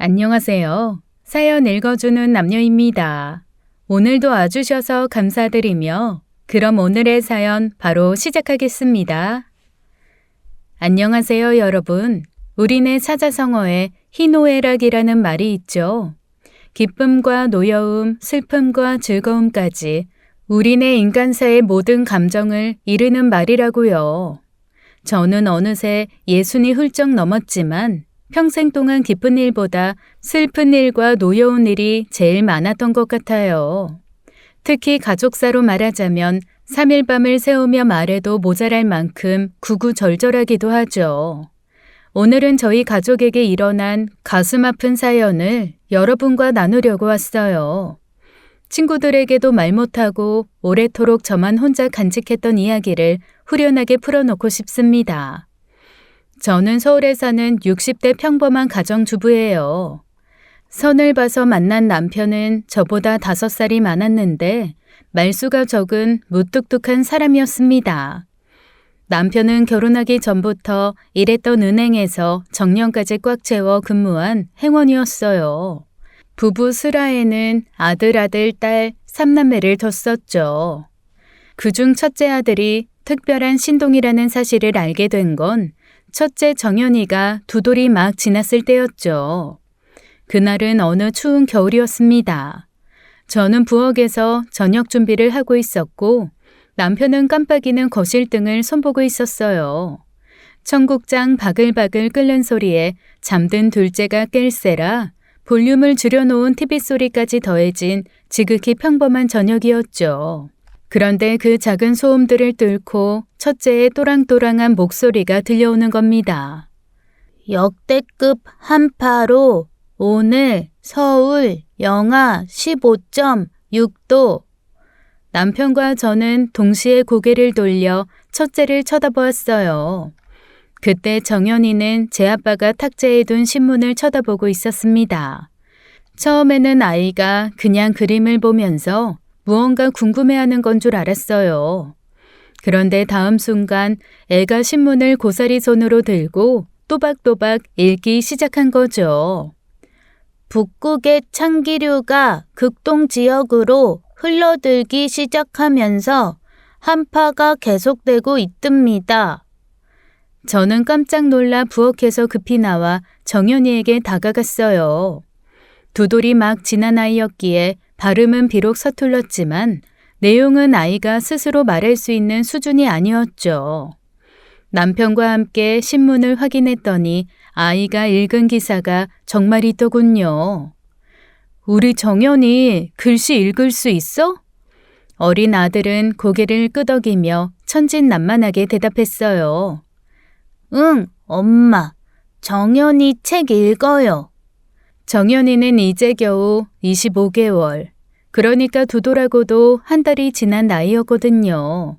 안녕하세요. 사연 읽어주는 남녀입니다. 오늘도 와주셔서 감사드리며 그럼 오늘의 사연 바로 시작하겠습니다. 안녕하세요, 여러분. 우리네 사자성어에 희노애락이라는 말이 있죠. 기쁨과 노여움, 슬픔과 즐거움까지 우리네 인간사의 모든 감정을 이르는 말이라고요. 저는 어느새 60이 훌쩍 넘었지만 평생 동안 기쁜 일보다 슬픈 일과 노여운 일이 제일 많았던 것 같아요. 특히 가족사로 말하자면 3일 밤을 새우며 말해도 모자랄 만큼 구구절절하기도 하죠. 오늘은 저희 가족에게 일어난 가슴 아픈 사연을 여러분과 나누려고 왔어요. 친구들에게도 말 못하고 오래도록 저만 혼자 간직했던 이야기를 후련하게 풀어놓고 싶습니다. 저는 서울에 사는 60대 평범한 가정주부예요. 선을 봐서 만난 남편은 저보다 5살이 많았는데 말수가 적은 무뚝뚝한 사람이었습니다. 남편은 결혼하기 전부터 일했던 은행에서 정년까지 꽉 채워 근무한 행원이었어요. 부부 슬하에는 아들, 딸 3남매를 뒀었죠. 그중 첫째 아들이 특별한 신동이라는 사실을 알게 된 건 첫째 정연이가 2돌이 막 지났을 때였죠. 그날은 어느 추운 겨울이었습니다. 저는 부엌에서 저녁 준비를 하고 있었고 남편은 깜빡이는 거실 등을 손보고 있었어요. 청국장 바글바글 끓는 소리에 잠든 둘째가 깰세라 볼륨을 줄여놓은 TV 소리까지 더해진 지극히 평범한 저녁이었죠. 그런데 그 작은 소음들을 뚫고 첫째의 또랑또랑한 목소리가 들려오는 겁니다. 역대급 한파로 오늘 서울 영하 15.6도. 남편과 저는 동시에 고개를 돌려 첫째를 쳐다보았어요. 그때 정연이는 제 아빠가 탁자에 둔 신문을 쳐다보고 있었습니다. 처음에는 아이가 그냥 그림을 보면서 무언가 궁금해하는 건 줄 알았어요. 그런데 다음 순간 애가 신문을 고사리 손으로 들고 또박또박 읽기 시작한 거죠. 북극의 찬기류가 극동 지역으로 흘러들기 시작하면서 한파가 계속되고 있답니다. 저는 깜짝 놀라 부엌에서 급히 나와 정연이에게 다가갔어요. 2돌이 막 지난 아이였기에 발음은 비록 서툴렀지만 내용은 아이가 스스로 말할 수 있는 수준이 아니었죠. 남편과 함께 신문을 확인했더니 아이가 읽은 기사가 정말 있더군요. 우리 정연이 글씨 읽을 수 있어? 어린 아들은 고개를 끄덕이며 천진난만하게 대답했어요. 응, 엄마. 정연이 책 읽어요. 정연이는 이제 겨우 25개월. 그러니까 2돌하고도 한 달이 지난 나이였거든요.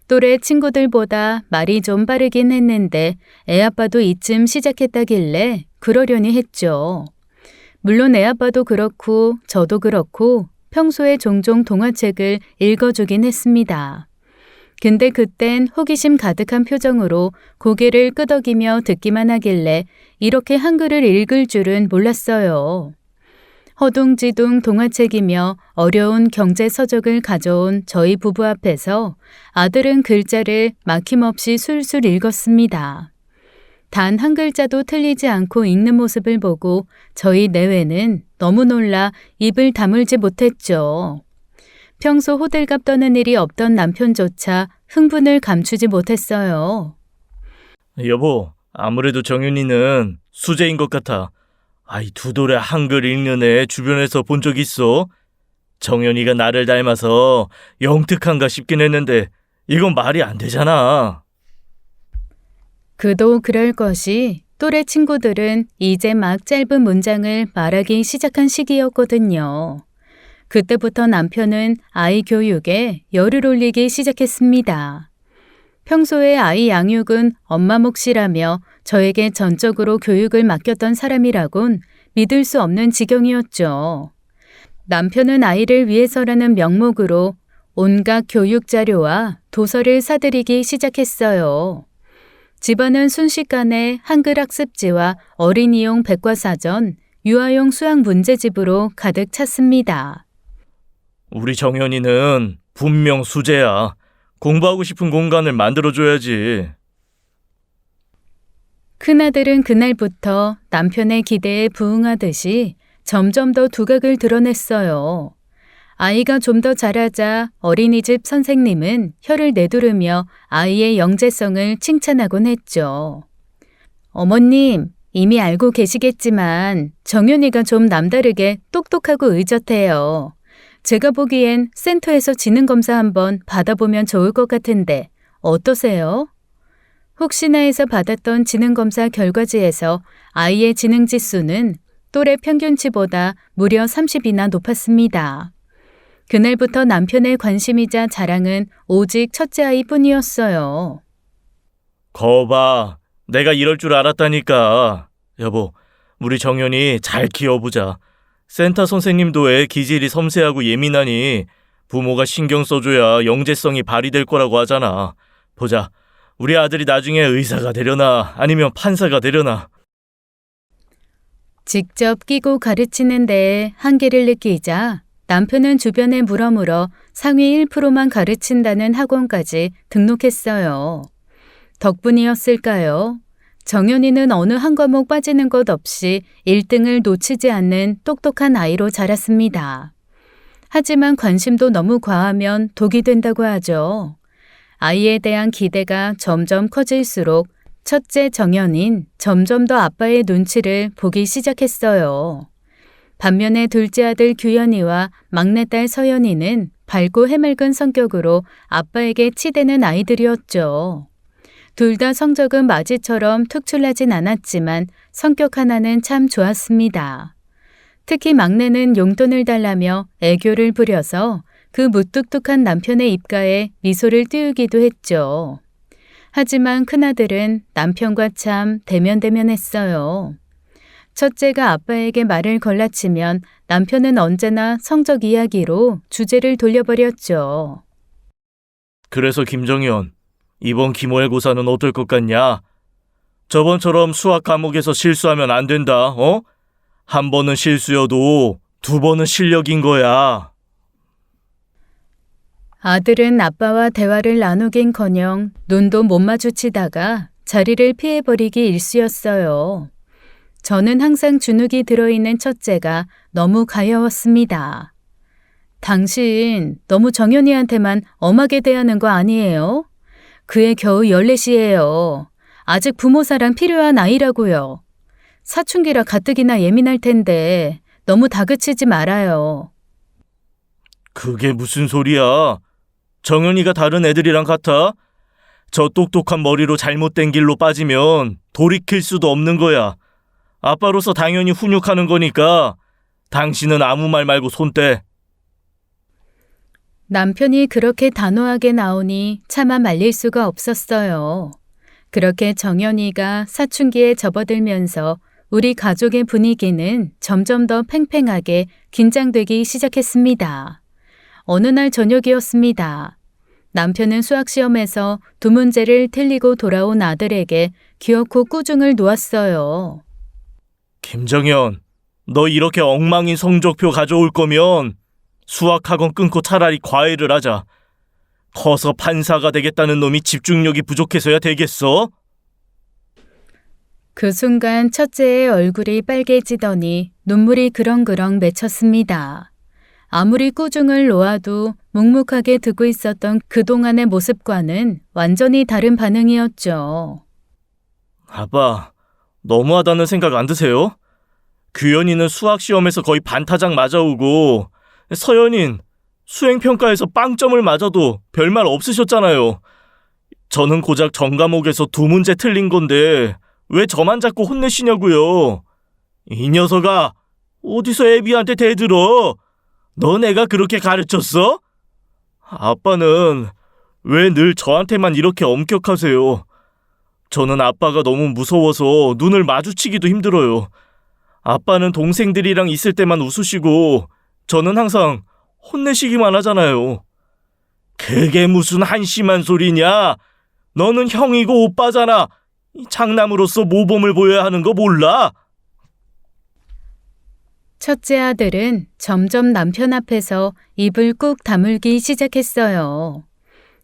또래 친구들보다 말이 좀 빠르긴 했는데 애아빠도 이쯤 시작했다길래 그러려니 했죠. 물론 애아빠도 그렇고 저도 그렇고 평소에 종종 동화책을 읽어주긴 했습니다. 근데 그땐 호기심 가득한 표정으로 고개를 끄덕이며 듣기만 하길래 이렇게 한글을 읽을 줄은 몰랐어요. 허둥지둥 동화책이며 어려운 경제 서적을 가져온 저희 부부 앞에서 아들은 글자를 막힘없이 술술 읽었습니다. 단 한 글자도 틀리지 않고 읽는 모습을 보고 저희 내외는 너무 놀라 입을 다물지 못했죠. 평소 호들갑 떠는 일이 없던 남편조차 흥분을 감추지 못했어요. 여보, 아무래도 정윤이는 수재인 것 같아. 아이 2돌의 한글 읽는 애 주변에서 본 적 있어? 정연이가 나를 닮아서 영특한가 싶긴 했는데 이건 말이 안 되잖아. 그도 그럴 것이 또래 친구들은 이제 막 짧은 문장을 말하기 시작한 시기였거든요. 그때부터 남편은 아이 교육에 열을 올리기 시작했습니다. 평소에 아이 양육은 엄마 몫이라며 저에게 전적으로 교육을 맡겼던 사람이라곤 믿을 수 없는 지경이었죠. 남편은 아이를 위해서라는 명목으로 온갖 교육 자료와 도서를 사들이기 시작했어요. 집안은 순식간에 한글 학습지와 어린이용 백과사전, 유아용 수학 문제집으로 가득 찼습니다. 우리 정연이는 분명 수재야. 공부하고 싶은 공간을 만들어줘야지. 큰아들은 그날부터 남편의 기대에 부응하듯이 점점 더 두각을 드러냈어요. 아이가 좀 더 자라자 어린이집 선생님은 혀를 내두르며 아이의 영재성을 칭찬하곤 했죠. 어머님, 이미 알고 계시겠지만 정연이가 좀 남다르게 똑똑하고 의젓해요. 제가 보기엔 센터에서 지능검사 한번 받아보면 좋을 것 같은데 어떠세요? 혹시나 해서 받았던 지능검사 결과지에서 아이의 지능지수는 또래 평균치보다 무려 30이나 높았습니다. 그날부터 남편의 관심이자 자랑은 오직 첫째 아이뿐이었어요. 거봐, 내가 이럴 줄 알았다니까. 여보, 우리 정연이 잘 키워보자. 센터 선생님도 애 기질이 섬세하고 예민하니 부모가 신경 써줘야 영재성이 발휘될 거라고 하잖아. 보자, 우리 아들이 나중에 의사가 되려나 아니면 판사가 되려나. 직접 끼고 가르치는 데에 한계를 느끼자 남편은 주변에 물어물어 상위 1%만 가르친다는 학원까지 등록했어요. 덕분이었을까요? 정연이는 어느 한 과목 빠지는 것 없이 1등을 놓치지 않는 똑똑한 아이로 자랐습니다. 하지만 관심도 너무 과하면 독이 된다고 하죠. 아이에 대한 기대가 점점 커질수록 첫째 정연인 점점 더 아빠의 눈치를 보기 시작했어요. 반면에 둘째 아들 규현이와 막내딸 서연이는 밝고 해맑은 성격으로 아빠에게 치대는 아이들이었죠. 둘 다 성적은 마지처럼 특출나진 않았지만 성격 하나는 참 좋았습니다. 특히 막내는 용돈을 달라며 애교를 부려서 그 무뚝뚝한 남편의 입가에 미소를 띄우기도 했죠. 하지만 큰아들은 남편과 참 대면대면했어요. 첫째가 아빠에게 말을 걸라치면 남편은 언제나 성적 이야기로 주제를 돌려버렸죠. 그래서 김정연, 이번 기말고사는 어떨 것 같냐? 저번처럼 수학 과목에서 실수하면 안 된다, 어? 한 번은 실수여도 두 번은 실력인 거야. 아들은 아빠와 대화를 나누긴커녕 눈도 못 마주치다가 자리를 피해버리기 일쑤였어요. 저는 항상 주눅이 들어있는 첫째가 너무 가여웠습니다. 당신 너무 정연이한테만 엄하게 대하는 거 아니에요? 그애 겨우 14이에요. 아직 부모 사랑 필요한 아이라고요. 사춘기라 가뜩이나 예민할 텐데 너무 다그치지 말아요. 그게 무슨 소리야? 정연이가 다른 애들이랑 같아? 저 똑똑한 머리로 잘못된 길로 빠지면 돌이킬 수도 없는 거야. 아빠로서 당연히 훈육하는 거니까 당신은 아무 말 말고 손 떼. 남편이 그렇게 단호하게 나오니 차마 말릴 수가 없었어요. 그렇게 정연이가 사춘기에 접어들면서 우리 가족의 분위기는 점점 더 팽팽하게 긴장되기 시작했습니다. 어느 날 저녁이었습니다. 남편은 수학시험에서 두 문제를 틀리고 돌아온 아들에게 기어코 꾸중을 놓았어요. 김정연, 너 이렇게 엉망인 성적표 가져올 거면 수학학원 끊고 차라리 과외를 하자. 커서 판사가 되겠다는 놈이 집중력이 부족해서야 되겠어? 그 순간 첫째의 얼굴이 빨개지더니 눈물이 그렁그렁 맺혔습니다. 아무리 꾸중을 놓아도 묵묵하게 듣고 있었던 그동안의 모습과는 완전히 다른 반응이었죠. 아빠, 너무하다는 생각 안 드세요? 규현이는 수학시험에서 거의 반타작 맞아오고 서연인 수행평가에서 빵점을 맞아도 별말 없으셨잖아요. 저는 고작 전 과목에서 두 문제 틀린 건데 왜 저만 자꾸 혼내시냐고요. 이 녀석아, 어디서 애비한테 대들어? 너 내가 그렇게 가르쳤어? 아빠는 왜 늘 저한테만 이렇게 엄격하세요? 저는 아빠가 너무 무서워서 눈을 마주치기도 힘들어요. 아빠는 동생들이랑 있을 때만 웃으시고 저는 항상 혼내시기만 하잖아요. 그게 무슨 한심한 소리냐? 너는 형이고 오빠잖아. 장남으로서 모범을 보여야 하는 거 몰라? 첫째 아들은 점점 남편 앞에서 입을 꾹 다물기 시작했어요.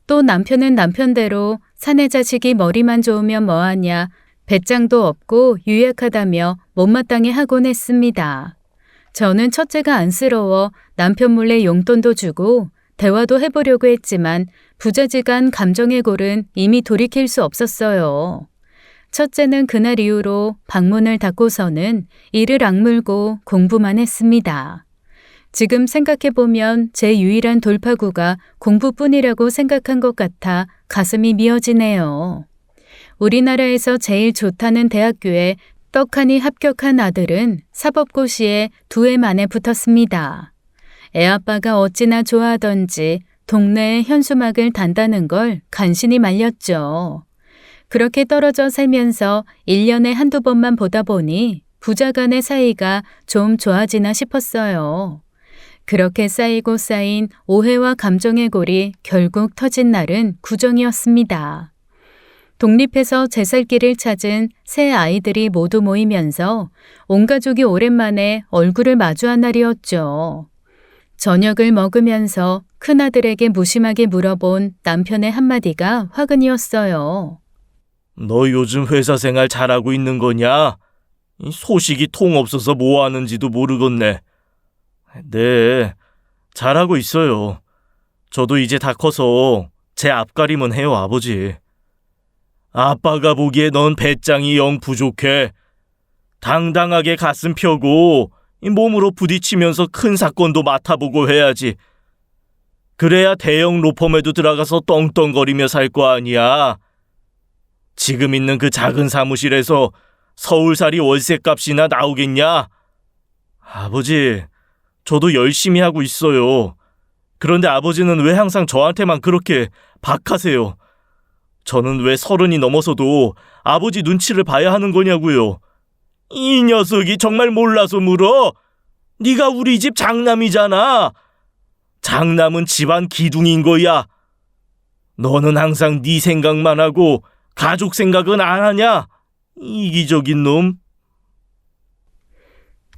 또 남편은 남편대로 사내 자식이 머리만 좋으면 뭐하냐, 배짱도 없고 유약하다며 못마땅해 하곤 했습니다. 저는 첫째가 안쓰러워 남편 몰래 용돈도 주고 대화도 해보려고 했지만 부자지간 감정의 골은 이미 돌이킬 수 없었어요. 첫째는 그날 이후로 방문을 닫고서는 이를 악물고 공부만 했습니다. 지금 생각해보면 제 유일한 돌파구가 공부뿐이라고 생각한 것 같아 가슴이 미어지네요. 우리나라에서 제일 좋다는 대학교에 떡하니 합격한 아들은 사법고시에 2해 만에 붙었습니다. 애아빠가 어찌나 좋아하던지 동네에 현수막을 단다는 걸 간신히 말렸죠. 그렇게 떨어져 살면서 1년에 한두 번만 보다 보니 부자 간의 사이가 좀 좋아지나 싶었어요. 그렇게 쌓이고 쌓인 오해와 감정의 골이 결국 터진 날은 구정이었습니다. 독립해서 제 살 길을 찾은 새 아이들이 모두 모이면서 온 가족이 오랜만에 얼굴을 마주한 날이었죠. 저녁을 먹으면서 큰아들에게 무심하게 물어본 남편의 한마디가 화근이었어요. 너 요즘 회사 생활 잘하고 있는 거냐? 이 소식이 통 없어서 뭐 하는지도 모르겠네. 네, 잘하고 있어요. 저도 이제 다 커서 제 앞가림은 해요, 아버지. 아빠가 보기에 넌 배짱이 영 부족해. 당당하게 가슴 펴고 이 몸으로 부딪히면서 큰 사건도 맡아보고 해야지. 그래야 대형 로펌에도 들어가서 떵떵거리며 살 거 아니야. 지금 있는 그 작은 사무실에서 서울살이 월세값이나 나오겠냐? 아버지, 저도 열심히 하고 있어요. 그런데 아버지는 왜 항상 저한테만 그렇게 박하세요? 저는 왜 30이 넘어서도 아버지 눈치를 봐야 하는 거냐고요. 이 녀석이 정말 몰라서 물어. 네가 우리 집 장남이잖아. 장남은 집안 기둥인 거야. 너는 항상 네 생각만 하고 가족 생각은 안 하냐? 이기적인 놈.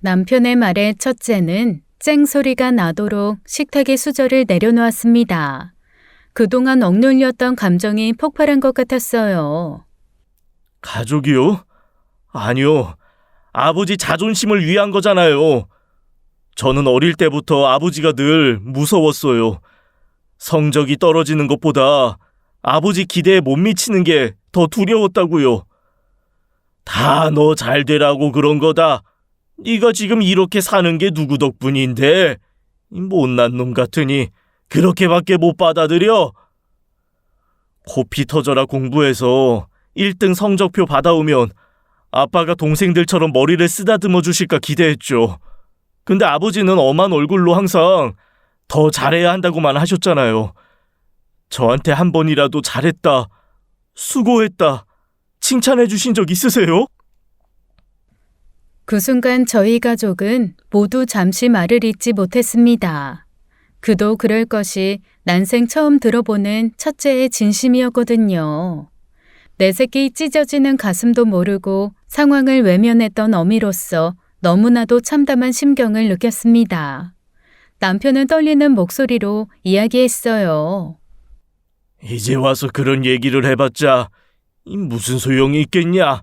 남편의 말에 첫째는 쨍소리가 나도록 식탁에 수저를 내려놓았습니다. 그동안 억눌렸던 감정이 폭발한 것 같았어요. 가족이요? 아니요. 아버지 자존심을 위한 거잖아요. 저는 어릴 때부터 아버지가 늘 무서웠어요. 성적이 떨어지는 것보다 아버지 기대에 못 미치는 게 더 두려웠다고요. 다 너 잘 되라고 그런 거다. 네가 지금 이렇게 사는 게 누구 덕분인데? 이 못난 놈 같으니 그렇게밖에 못 받아들여? 코피 터져라 공부해서 1등 성적표 받아오면 아빠가 동생들처럼 머리를 쓰다듬어 주실까 기대했죠. 근데 아버지는 엄한 얼굴로 항상 더 잘해야 한다고만 하셨잖아요. 저한테 한 번이라도 잘했다, 수고했다, 칭찬해 주신 적 있으세요? 그 순간 저희 가족은 모두 잠시 말을 잇지 못했습니다. 그도 그럴 것이 난생 처음 들어보는 첫째의 진심이었거든요. 내 새끼 찢어지는 가슴도 모르고 상황을 외면했던 어미로서 너무나도 참담한 심경을 느꼈습니다. 남편은 떨리는 목소리로 이야기했어요. 이제 와서 그런 얘기를 해봤자 무슨 소용이 있겠냐?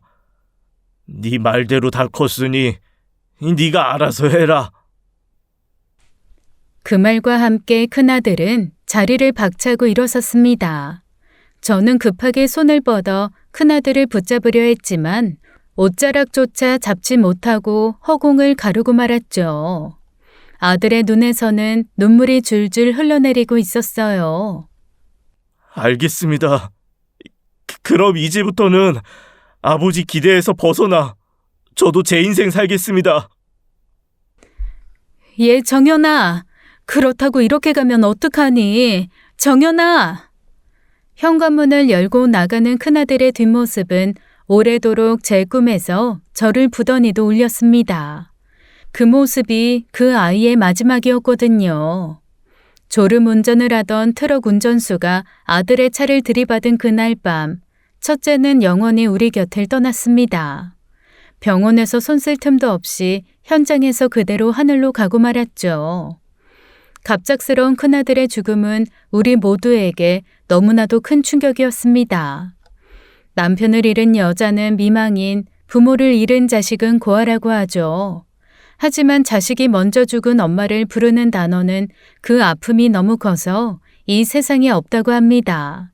네 말대로 다 컸으니 네가 알아서 해라. 그 말과 함께 큰아들은 자리를 박차고 일어섰습니다. 저는 급하게 손을 뻗어 큰아들을 붙잡으려 했지만 옷자락조차 잡지 못하고 허공을 가르고 말았죠. 아들의 눈에서는 눈물이 줄줄 흘러내리고 있었어요. 알겠습니다. 그럼 이제부터는 아버지 기대에서 벗어나 저도 제 인생 살겠습니다. 예, 정연아. 그렇다고 이렇게 가면 어떡하니? 정연아! 현관문을 열고 나가는 큰아들의 뒷모습은 오래도록 제 꿈에서 저를 부더니도 울렸습니다. 그 모습이 그 아이의 마지막이었거든요. 졸음 운전을 하던 트럭 운전수가 아들의 차를 들이받은 그날 밤, 첫째는 영원히 우리 곁을 떠났습니다. 병원에서 손 쓸 틈도 없이 현장에서 그대로 하늘로 가고 말았죠. 갑작스러운 큰아들의 죽음은 우리 모두에게 너무나도 큰 충격이었습니다. 남편을 잃은 여자는 미망인, 부모를 잃은 자식은 고아라고 하죠. 하지만 자식이 먼저 죽은 엄마를 부르는 단어는 그 아픔이 너무 커서 이 세상에 없다고 합니다.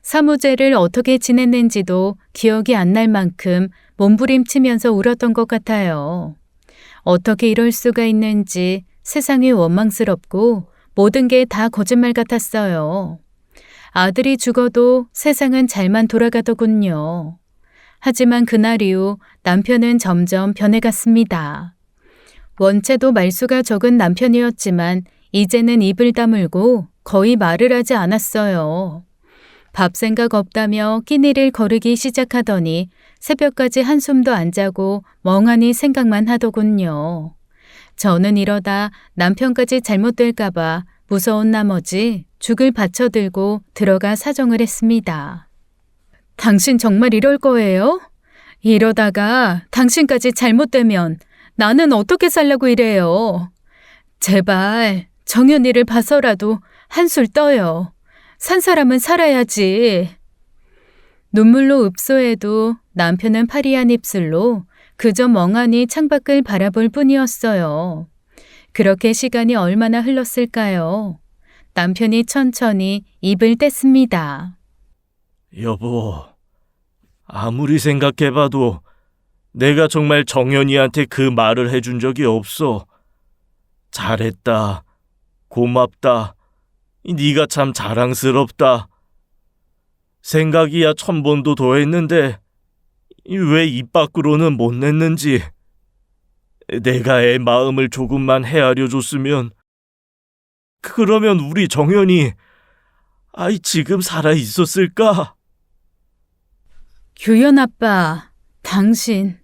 사무제를 어떻게 지냈는지도 기억이 안 날 만큼 몸부림치면서 울었던 것 같아요. 어떻게 이럴 수가 있는지 세상이 원망스럽고 모든 게 다 거짓말 같았어요. 아들이 죽어도 세상은 잘만 돌아가더군요. 하지만 그날 이후 남편은 점점 변해갔습니다. 원체도 말수가 적은 남편이었지만 이제는 입을 다물고 거의 말을 하지 않았어요. 밥 생각 없다며 끼니를 거르기 시작하더니 새벽까지 한숨도 안 자고 멍하니 생각만 하더군요. 저는 이러다 남편까지 잘못될까봐 무서운 나머지 죽을 받쳐들고 들어가 사정을 했습니다. 당신 정말 이럴 거예요? 이러다가 당신까지 잘못되면 나는 어떻게 살려고 이래요? 제발 정연이를 봐서라도 한술 떠요. 산 사람은 살아야지. 눈물로 읍소해도 남편은 파리한 입술로 그저 멍하니 창밖을 바라볼 뿐이었어요. 그렇게 시간이 얼마나 흘렀을까요? 남편이 천천히 입을 뗐습니다. 여보, 아무리 생각해봐도 내가 정말 정연이한테 그 말을 해준 적이 없어. 잘했다. 고맙다. 네가 참 자랑스럽다. 생각이야 1000번도 더 했는데 왜 입 밖으로는 못 냈는지. 내가 애 마음을 조금만 헤아려 줬으면, 그러면 우리 정연이 지금 살아 있었을까? 규현 아빠, 당신.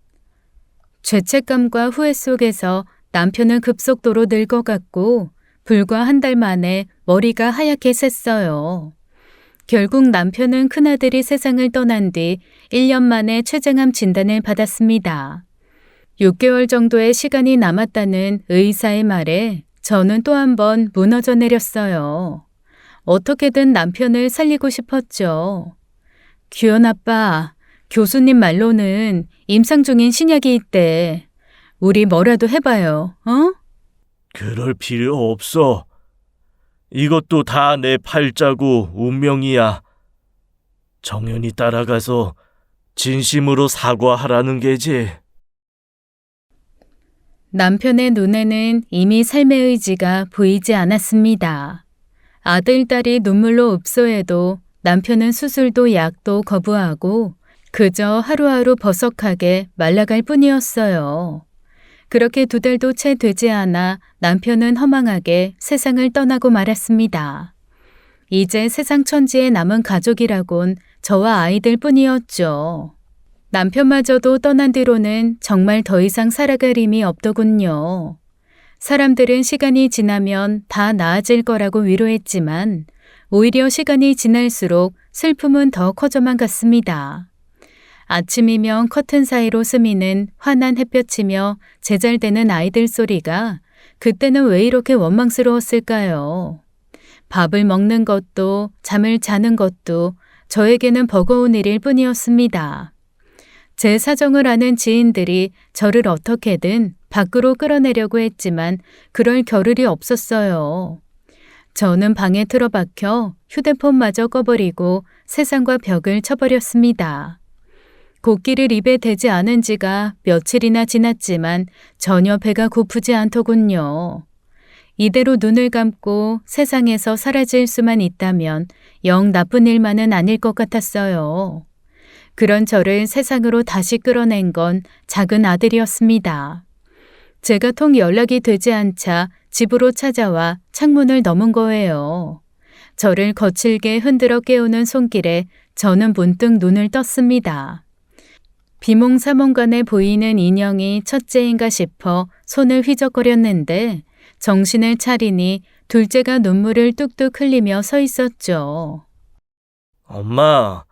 죄책감과 후회 속에서 남편은 급속도로 늙어갔고 불과 한 달 만에 머리가 하얗게 샜어요. 결국 남편은 큰아들이 세상을 떠난 뒤 1년 만에 췌장암 진단을 받았습니다. 6개월 정도의 시간이 남았다는 의사의 말에 저는 또 한 번 무너져 내렸어요. 어떻게든 남편을 살리고 싶었죠. 규현 아빠, 교수님 말로는 임상 중인 신약이 있대. 우리 뭐라도 해봐요, 어? 그럴 필요 없어. 이것도 다 내 팔자고 운명이야. 정연이 따라가서 진심으로 사과하라는 게지. 남편의 눈에는 이미 삶의 의지가 보이지 않았습니다. 아들, 딸이 눈물로 읍소해도 남편은 수술도 약도 거부하고 그저 하루하루 버석하게 말라갈 뿐이었어요. 그렇게 2달도 채 되지 않아 남편은 허망하게 세상을 떠나고 말았습니다. 이제 세상 천지에 남은 가족이라곤 저와 아이들 뿐이었죠. 남편마저도 떠난 뒤로는 정말 더 이상 살아갈 힘이 없더군요. 사람들은 시간이 지나면 다 나아질 거라고 위로했지만 오히려 시간이 지날수록 슬픔은 더 커져만 갔습니다. 아침이면 커튼 사이로 스미는 환한 햇볕이며 제잘되는 아이들 소리가 그때는 왜 이렇게 원망스러웠을까요? 밥을 먹는 것도 잠을 자는 것도 저에게는 버거운 일일 뿐이었습니다. 제 사정을 아는 지인들이 저를 어떻게든 밖으로 끌어내려고 했지만 그럴 겨를이 없었어요. 저는 방에 틀어박혀 휴대폰마저 꺼버리고 세상과 벽을 쳐버렸습니다. 곡기를 입에 대지 않은 지가 며칠이나 지났지만 전혀 배가 고프지 않더군요. 이대로 눈을 감고 세상에서 사라질 수만 있다면 영 나쁜 일만은 아닐 것 같았어요. 그런 저를 세상으로 다시 끌어낸 건 작은 아들이었습니다. 제가 통 연락이 되지 않자 집으로 찾아와 창문을 넘은 거예요. 저를 거칠게 흔들어 깨우는 손길에 저는 문득 눈을 떴습니다. 비몽사몽간에 보이는 인형이 첫째인가 싶어 손을 휘적거렸는데 정신을 차리니 둘째가 눈물을 뚝뚝 흘리며 서 있었죠. 엄마,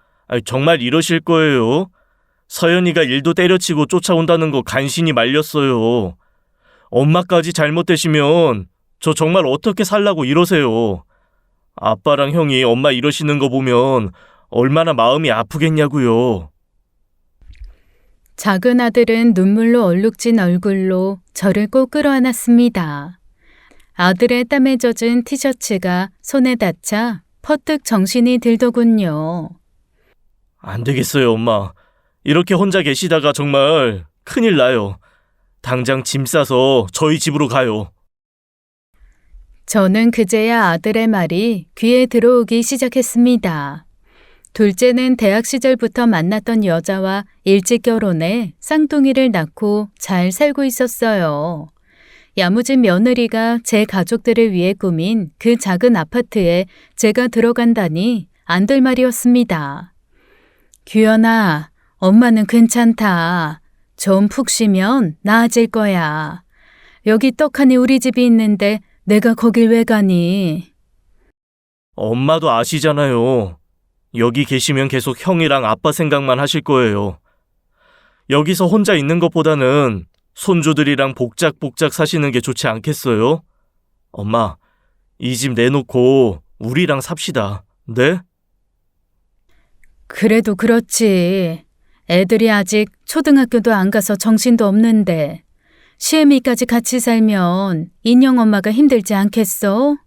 정말 이러실 거예요? 서연이가 일도 때려치고 쫓아온다는 거 간신히 말렸어요. 엄마까지 잘못되시면 저 정말 어떻게 살라고 이러세요. 아빠랑 형이 엄마 이러시는 거 보면 얼마나 마음이 아프겠냐고요. 작은 아들은 눈물로 얼룩진 얼굴로 저를 꼭 끌어안았습니다. 아들의 땀에 젖은 티셔츠가 손에 닿자 퍼뜩 정신이 들더군요. 안 되겠어요, 엄마. 이렇게 혼자 계시다가 정말 큰일 나요. 당장 짐 싸서 저희 집으로 가요. 저는 그제야 아들의 말이 귀에 들어오기 시작했습니다. 둘째는 대학 시절부터 만났던 여자와 일찍 결혼해 쌍둥이를 낳고 잘 살고 있었어요. 야무진 며느리가 제 가족들을 위해 꾸민 그 작은 아파트에 제가 들어간다니 안 될 말이었습니다. 규현아, 엄마는 괜찮다. 좀 푹 쉬면 나아질 거야. 여기 떡하니 우리 집이 있는데 내가 거길 왜 가니? 엄마도 아시잖아요. 여기 계시면 계속 형이랑 아빠 생각만 하실 거예요. 여기서 혼자 있는 것보다는 손주들이랑 복작복작 사시는 게 좋지 않겠어요? 엄마, 이 집 내놓고 우리랑 삽시다. 네? 그래도 그렇지. 애들이 아직 초등학교도 안 가서 정신도 없는데 시애미까지 같이 살면 인형 엄마가 힘들지 않겠어?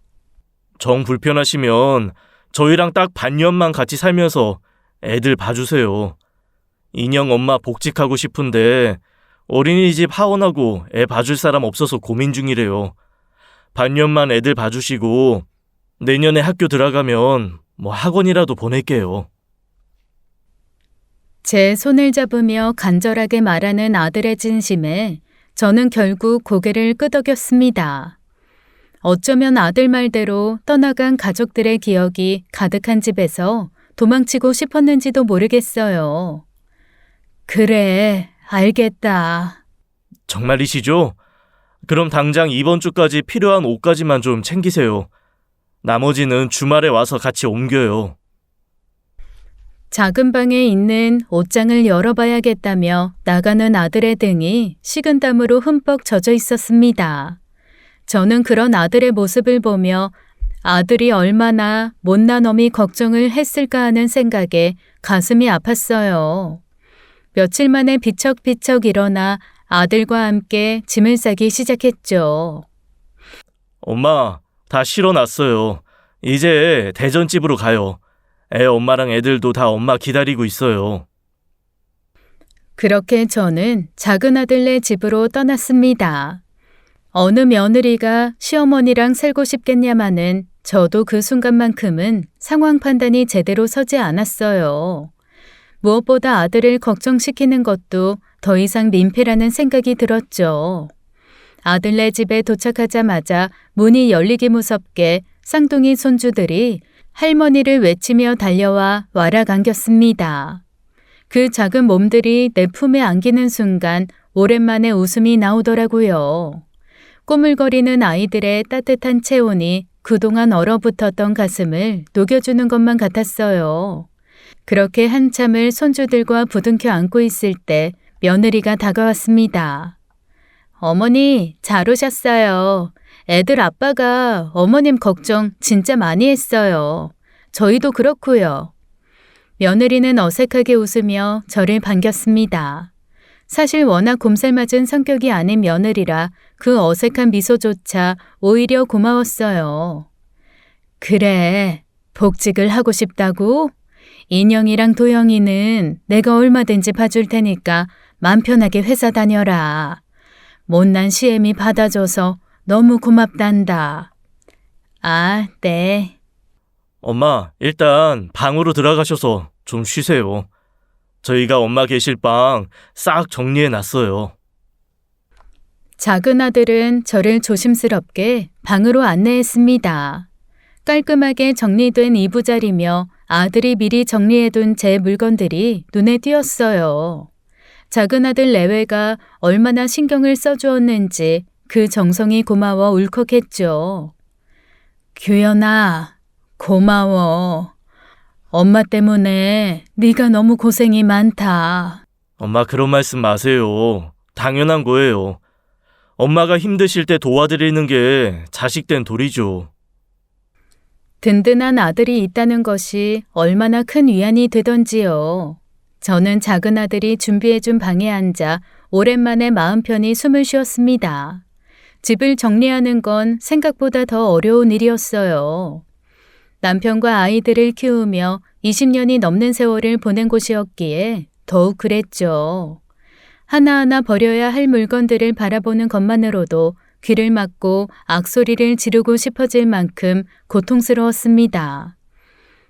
정 불편하시면 저희랑 딱 반년만 같이 살면서 애들 봐주세요. 인형 엄마 복직하고 싶은데 어린이집 하원하고 애 봐줄 사람 없어서 고민 중이래요. 반년만 애들 봐주시고 내년에 학교 들어가면 학원이라도 보낼게요. 제 손을 잡으며 간절하게 말하는 아들의 진심에 저는 결국 고개를 끄덕였습니다. 어쩌면 아들 말대로 떠나간 가족들의 기억이 가득한 집에서 도망치고 싶었는지도 모르겠어요. 그래, 알겠다. 정말이시죠? 그럼 당장 이번 주까지 필요한 옷까지만 좀 챙기세요. 나머지는 주말에 와서 같이 옮겨요. 작은 방에 있는 옷장을 열어봐야겠다며 나가는 아들의 등이 식은땀으로 흠뻑 젖어 있었습니다. 저는 그런 아들의 모습을 보며 아들이 얼마나 못난 어미 걱정을 했을까 하는 생각에 가슴이 아팠어요. 며칠 만에 비척비척 일어나 아들과 함께 짐을 싸기 시작했죠. 엄마, 다 실어놨어요. 이제 대전집으로 가요. 애 엄마랑 애들도 다 엄마 기다리고 있어요. 그렇게 저는 작은 아들네 집으로 떠났습니다. 어느 며느리가 시어머니랑 살고 싶겠냐마는 저도 그 순간만큼은 상황 판단이 제대로 서지 않았어요. 무엇보다 아들을 걱정시키는 것도 더 이상 민폐라는 생각이 들었죠. 아들네 집에 도착하자마자 문이 열리기 무섭게 쌍둥이 손주들이 할머니를 외치며 달려와 와락 안겼습니다. 그 작은 몸들이 내 품에 안기는 순간 오랜만에 웃음이 나오더라고요. 꼬물거리는 아이들의 따뜻한 체온이 그동안 얼어붙었던 가슴을 녹여주는 것만 같았어요. 그렇게 한참을 손주들과 부둥켜 안고 있을 때 며느리가 다가왔습니다. 어머니, 잘 오셨어요. 애들 아빠가 어머님 걱정 진짜 많이 했어요. 저희도 그렇고요. 며느리는 어색하게 웃으며 저를 반겼습니다. 사실 워낙 곰살맞은 성격이 아닌 며느리라 그 어색한 미소조차 오히려 고마웠어요. 그래, 복직을 하고 싶다고? 인영이랑 도영이는 내가 얼마든지 봐줄 테니까 맘 편하게 회사 다녀라. 못난 시애미 받아줘서 너무 고맙단다. 아, 네. 엄마, 일단 방으로 들어가셔서 좀 쉬세요. 저희가 엄마 계실 방 싹 정리해놨어요. 작은 아들은 저를 조심스럽게 방으로 안내했습니다. 깔끔하게 정리된 이부자리며 아들이 미리 정리해둔 제 물건들이 눈에 띄었어요. 작은 아들 내외가 얼마나 신경을 써주었는지 그 정성이 고마워 울컥했죠. 규현아, 고마워. 엄마 때문에 네가 너무 고생이 많다. 엄마 그런 말씀 마세요. 당연한 거예요. 엄마가 힘드실 때 도와드리는 게 자식된 도리죠. 든든한 아들이 있다는 것이 얼마나 큰 위안이 되던지요. 저는 작은 아들이 준비해준 방에 앉아 오랜만에 마음 편히 숨을 쉬었습니다. 집을 정리하는 건 생각보다 더 어려운 일이었어요. 남편과 아이들을 키우며 20년이 넘는 세월을 보낸 곳이었기에 더욱 그랬죠. 하나하나 버려야 할 물건들을 바라보는 것만으로도 귀를 막고 악소리를 지르고 싶어질 만큼 고통스러웠습니다.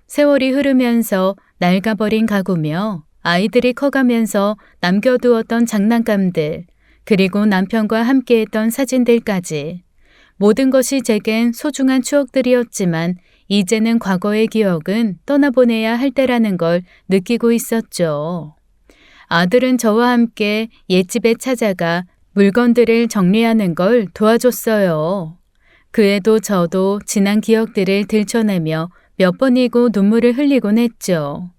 세월이 흐르면서 낡아버린 가구며 아이들이 커가면서 남겨두었던 장난감들, 그리고 남편과 함께했던 사진들까지 모든 것이 제겐 소중한 추억들이었지만 이제는 과거의 기억은 떠나보내야 할 때라는 걸 느끼고 있었죠. 아들은 저와 함께 옛집에 찾아가 물건들을 정리하는 걸 도와줬어요. 그애도 저도 지난 기억들을 들춰내며 몇 번이고 눈물을 흘리곤 했죠.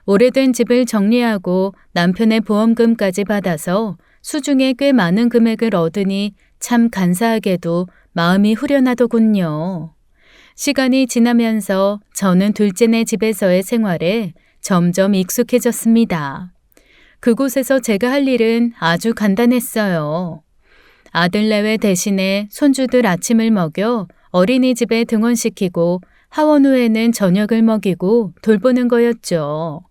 오래된 집을 정리하고 남편의 보험금까지 받아서 수중에 꽤 많은 금액을 얻으니 참 간사하게도 마음이 후련하더군요. 시간이 지나면서 저는 둘째네 집에서의 생활에 점점 익숙해졌습니다. 그곳에서 제가 할 일은 아주 간단했어요. 아들 내외 대신에 손주들 아침을 먹여 어린이집에 등원시키고 하원 후에는 저녁을 먹이고 돌보는 거였죠.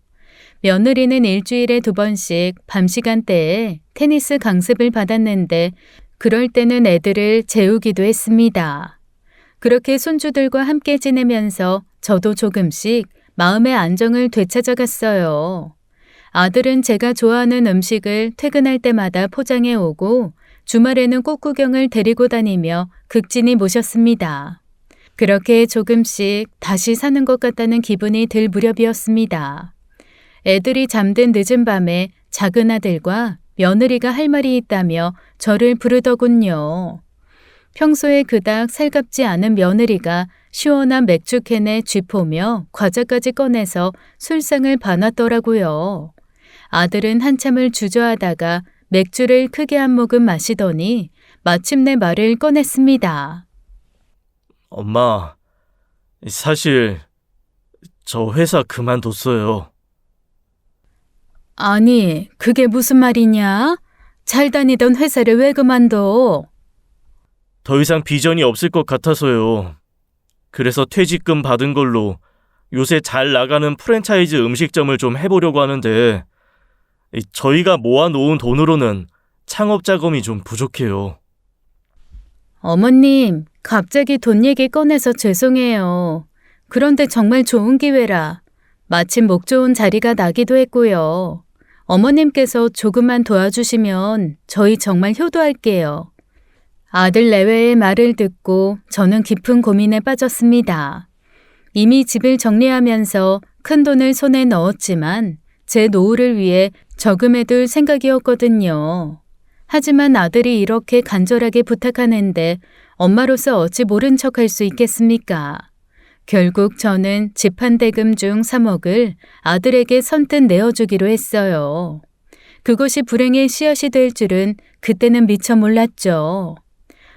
며느리는 일주일에 2번씩 밤 시간대에 테니스 강습을 받았는데 그럴 때는 애들을 재우기도 했습니다. 그렇게 손주들과 함께 지내면서 저도 조금씩 마음의 안정을 되찾아갔어요. 아들은 제가 좋아하는 음식을 퇴근할 때마다 포장해 오고 주말에는 꽃구경을 데리고 다니며 극진히 모셨습니다. 그렇게 조금씩 다시 사는 것 같다는 기분이 들 무렵이었습니다. 애들이 잠든 늦은 밤에 작은 아들과 며느리가 할 말이 있다며 저를 부르더군요. 평소에 그닥 살갑지 않은 며느리가 시원한 맥주캔에 쥐포며 과자까지 꺼내서 술상을 봐놨더라고요. 아들은 한참을 주저하다가 맥주를 크게 한 모금 마시더니 마침내 말을 꺼냈습니다. 엄마, 사실 저 회사 그만뒀어요. 아니, 그게 무슨 말이냐? 잘 다니던 회사를 왜 그만둬? 더 이상 비전이 없을 것 같아서요. 그래서 퇴직금 받은 걸로 요새 잘 나가는 프랜차이즈 음식점을 좀 해보려고 하는데 저희가 모아놓은 돈으로는 창업 자금이 좀 부족해요. 어머님, 갑자기 돈 얘기 꺼내서 죄송해요. 그런데 정말 좋은 기회라. 마침 목 좋은 자리가 나기도 했고요. 어머님께서 조금만 도와주시면 저희 정말 효도할게요. 아들 내외의 말을 듣고 저는 깊은 고민에 빠졌습니다. 이미 집을 정리하면서 큰 돈을 손에 넣었지만 제 노후를 위해 저금해둘 생각이었거든요. 하지만 아들이 이렇게 간절하게 부탁하는데 엄마로서 어찌 모른 척할 수 있겠습니까? 결국 저는 집한대금 중 3억을 아들에게 선뜻 내어주기로 했어요. 그것이 불행의 씨앗이 될 줄은 그때는 미처 몰랐죠.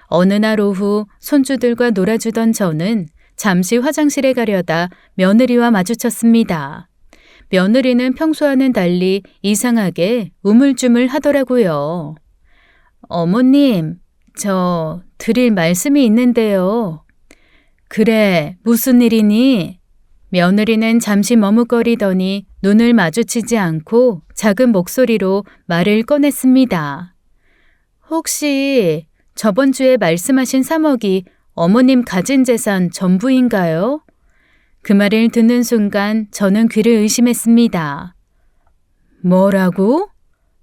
어느 날 오후 손주들과 놀아주던 저는 잠시 화장실에 가려다 며느리와 마주쳤습니다. 며느리는 평소와는 달리 이상하게 우물쭈물 하더라고요. 어머님, 저 드릴 말씀이 있는데요. 그래, 무슨 일이니? 며느리는 잠시 머뭇거리더니 눈을 마주치지 않고 작은 목소리로 말을 꺼냈습니다. 혹시 저번 주에 말씀하신 3억이 어머님 가진 재산 전부인가요? 그 말을 듣는 순간 저는 귀를 의심했습니다. 뭐라고?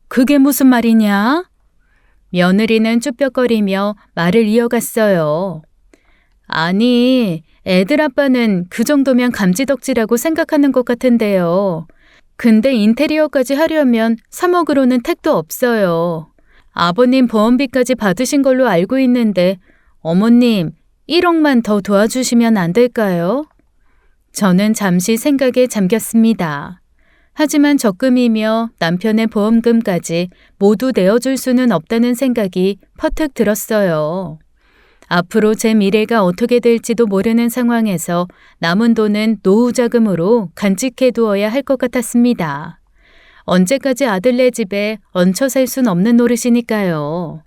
그게 무슨 말이냐? 며느리는 쭈뼛거리며 말을 이어갔어요. 아니, 애들 아빠는 그 정도면 감지덕지라고 생각하는 것 같은데요. 근데 인테리어까지 하려면 3억으로는 택도 없어요. 아버님 보험비까지 받으신 걸로 알고 있는데 어머님 1억만 더 도와주시면 안 될까요? 저는 잠시 생각에 잠겼습니다. 하지만 적금이며 남편의 보험금까지 모두 내어줄 수는 없다는 생각이 퍼뜩 들었어요. 앞으로 제 미래가 어떻게 될지도 모르는 상황에서 남은 돈은 노후 자금으로 간직해 두어야 할 것 같았습니다. 언제까지 아들네 집에 얹혀 살 순 없는 노릇이니까요.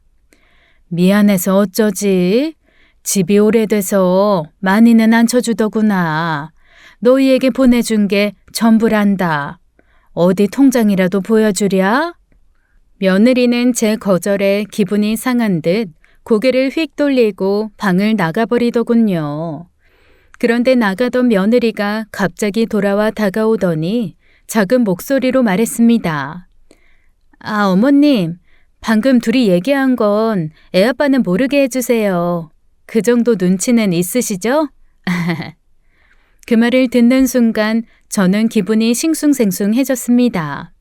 미안해서 어쩌지? 집이 오래돼서 많이는 안 쳐주더구나. 너희에게 보내준 게 전부란다. 어디 통장이라도 보여주랴? 며느리는 제 거절에 기분이 상한 듯 고개를 휙 돌리고 방을 나가버리더군요. 그런데 나가던 며느리가 갑자기 돌아와 다가오더니 작은 목소리로 말했습니다. 아, 어머님, 방금 둘이 얘기한 건 애아빠는 모르게 해주세요. 그 정도 눈치는 있으시죠? 그 말을 듣는 순간 저는 기분이 싱숭생숭해졌습니다.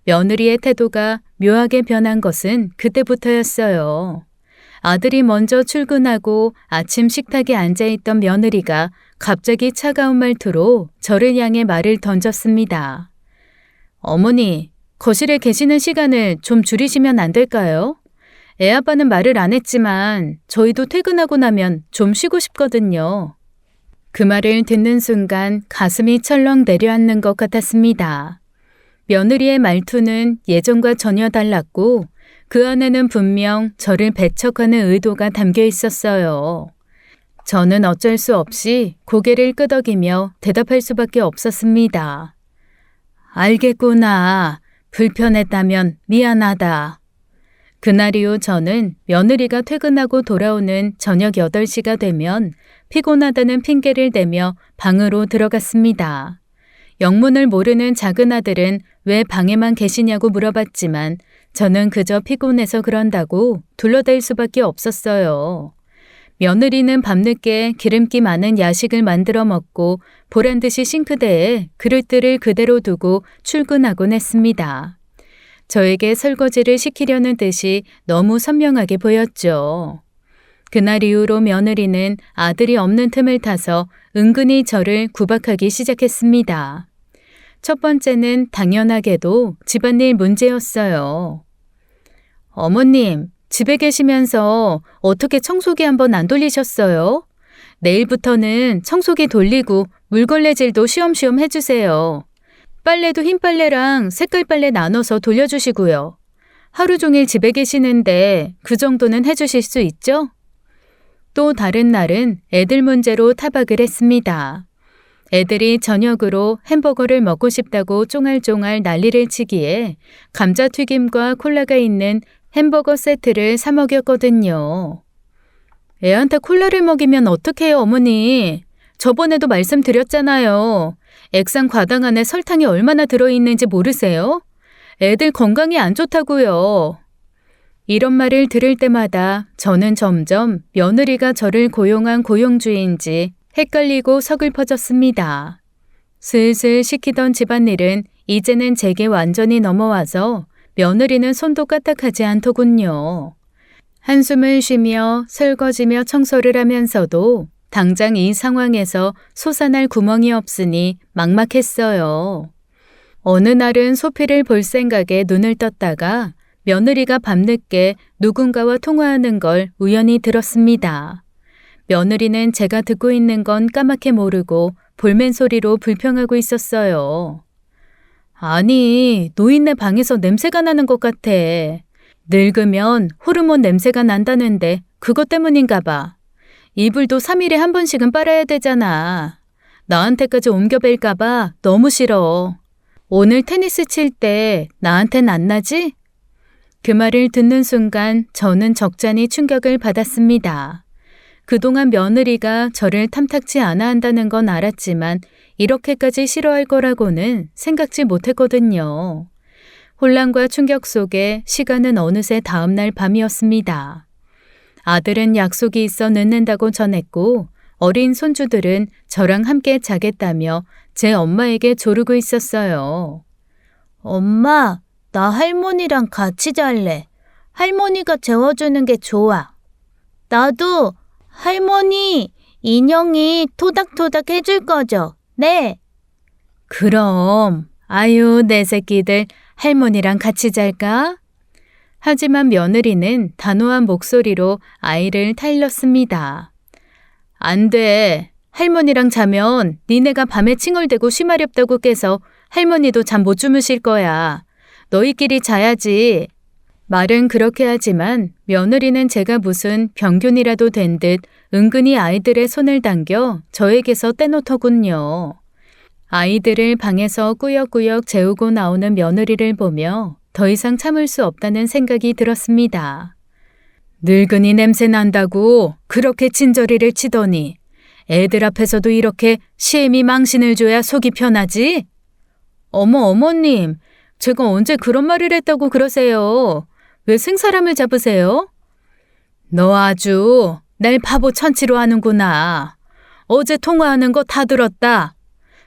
며느리의 태도가 묘하게 변한 것은 그때부터였어요. 아들이 먼저 출근하고 아침 식탁에 앉아있던 며느리가 갑자기 차가운 말투로 저를 향해 말을 던졌습니다. 어머니, 거실에 계시는 시간을 좀 줄이시면 안 될까요? 애아빠는 말을 안 했지만 저희도 퇴근하고 나면 좀 쉬고 싶거든요. 그 말을 듣는 순간 가슴이 철렁 내려앉는 것 같았습니다. 며느리의 말투는 예전과 전혀 달랐고 그 안에는 분명 저를 배척하는 의도가 담겨 있었어요. 저는 어쩔 수 없이 고개를 끄덕이며 대답할 수밖에 없었습니다. 알겠구나. 불편했다면 미안하다. 그날 이후 저는 며느리가 퇴근하고 돌아오는 저녁 8시가 되면 피곤하다는 핑계를 대며 방으로 들어갔습니다. 영문을 모르는 작은 아들은 왜 방에만 계시냐고 물어봤지만 저는 그저 피곤해서 그런다고 둘러댈 수밖에 없었어요. 며느리는 밤늦게 기름기 많은 야식을 만들어 먹고 보란듯이 싱크대에 그릇들을 그대로 두고 출근하곤 했습니다. 저에게 설거지를 시키려는 뜻이 너무 선명하게 보였죠. 그날 이후로 며느리는 아들이 없는 틈을 타서 은근히 저를 구박하기 시작했습니다. 첫 번째는 당연하게도 집안일 문제였어요. 어머님, 집에 계시면서 어떻게 청소기 한번 안 돌리셨어요? 내일부터는 청소기 돌리고 물걸레질도 쉬엄쉬엄 해주세요. 빨래도 흰 빨래랑 색깔 빨래 나눠서 돌려주시고요. 하루 종일 집에 계시는데 그 정도는 해주실 수 있죠? 또 다른 날은 애들 문제로 타박을 했습니다. 애들이 저녁으로 햄버거를 먹고 싶다고 쫑알쫑알 난리를 치기에 감자튀김과 콜라가 있는 햄버거 세트를 사 먹였거든요. 애한테 콜라를 먹이면 어떡해요, 어머니? 저번에도 말씀드렸잖아요. 액상 과당 안에 설탕이 얼마나 들어있는지 모르세요? 애들 건강이 안 좋다고요. 이런 말을 들을 때마다 저는 점점 며느리가 저를 고용한 고용주인지 헷갈리고 서글퍼졌습니다. 슬슬 시키던 집안일은 이제는 제게 완전히 넘어와서 며느리는 손도 까딱하지 않더군요. 한숨을 쉬며 설거지며 청소를 하면서도 당장 이 상황에서 솟아날 구멍이 없으니 막막했어요. 어느 날은 소피를 볼 생각에 눈을 떴다가 며느리가 밤늦게 누군가와 통화하는 걸 우연히 들었습니다. 며느리는 제가 듣고 있는 건 까맣게 모르고 볼멘 소리로 불평하고 있었어요. 아니, 노인네 방에서 냄새가 나는 것 같아. 늙으면 호르몬 냄새가 난다는데 그것 때문인가 봐. 이불도 3일에 한 번씩은 빨아야 되잖아. 나한테까지 옮겨 뺄까 봐 너무 싫어. 오늘 테니스 칠 때 나한텐 안 나지? 그 말을 듣는 순간 저는 적잖이 충격을 받았습니다. 그동안 며느리가 저를 탐탁치 않아 한다는 건 알았지만 이렇게까지 싫어할 거라고는 생각지 못했거든요. 혼란과 충격 속에 시간은 어느새 다음날 밤이었습니다. 아들은 약속이 있어 늦는다고 전했고 어린 손주들은 저랑 함께 자겠다며 제 엄마에게 조르고 있었어요. 엄마, 나 할머니랑 같이 잘래. 할머니가 재워주는 게 좋아. 나도 할머니, 인형이 토닥토닥 해줄 거죠? 네. 그럼 아유, 내 새끼들 할머니랑 같이 잘까? 하지만 며느리는 단호한 목소리로 아이를 타일렀습니다. 안 돼. 할머니랑 자면 니네가 밤에 칭얼대고 쉬마렵다고 깨서 할머니도 잠 못 주무실 거야. 너희끼리 자야지. 말은 그렇게 하지만 며느리는 제가 무슨 병균이라도 된 듯 은근히 아이들의 손을 당겨 저에게서 떼놓더군요. 아이들을 방에서 꾸역꾸역 재우고 나오는 며느리를 보며 더 이상 참을 수 없다는 생각이 들었습니다. 늙은이 냄새 난다고 그렇게 진저리를 치더니 애들 앞에서도 이렇게 시애미 망신을 줘야 속이 편하지? 어머님, 제가 언제 그런 말을 했다고 그러세요? 왜 생사람을 잡으세요? 너 아주 날 바보 천치로 하는구나. 어제 통화하는 거 다 들었다.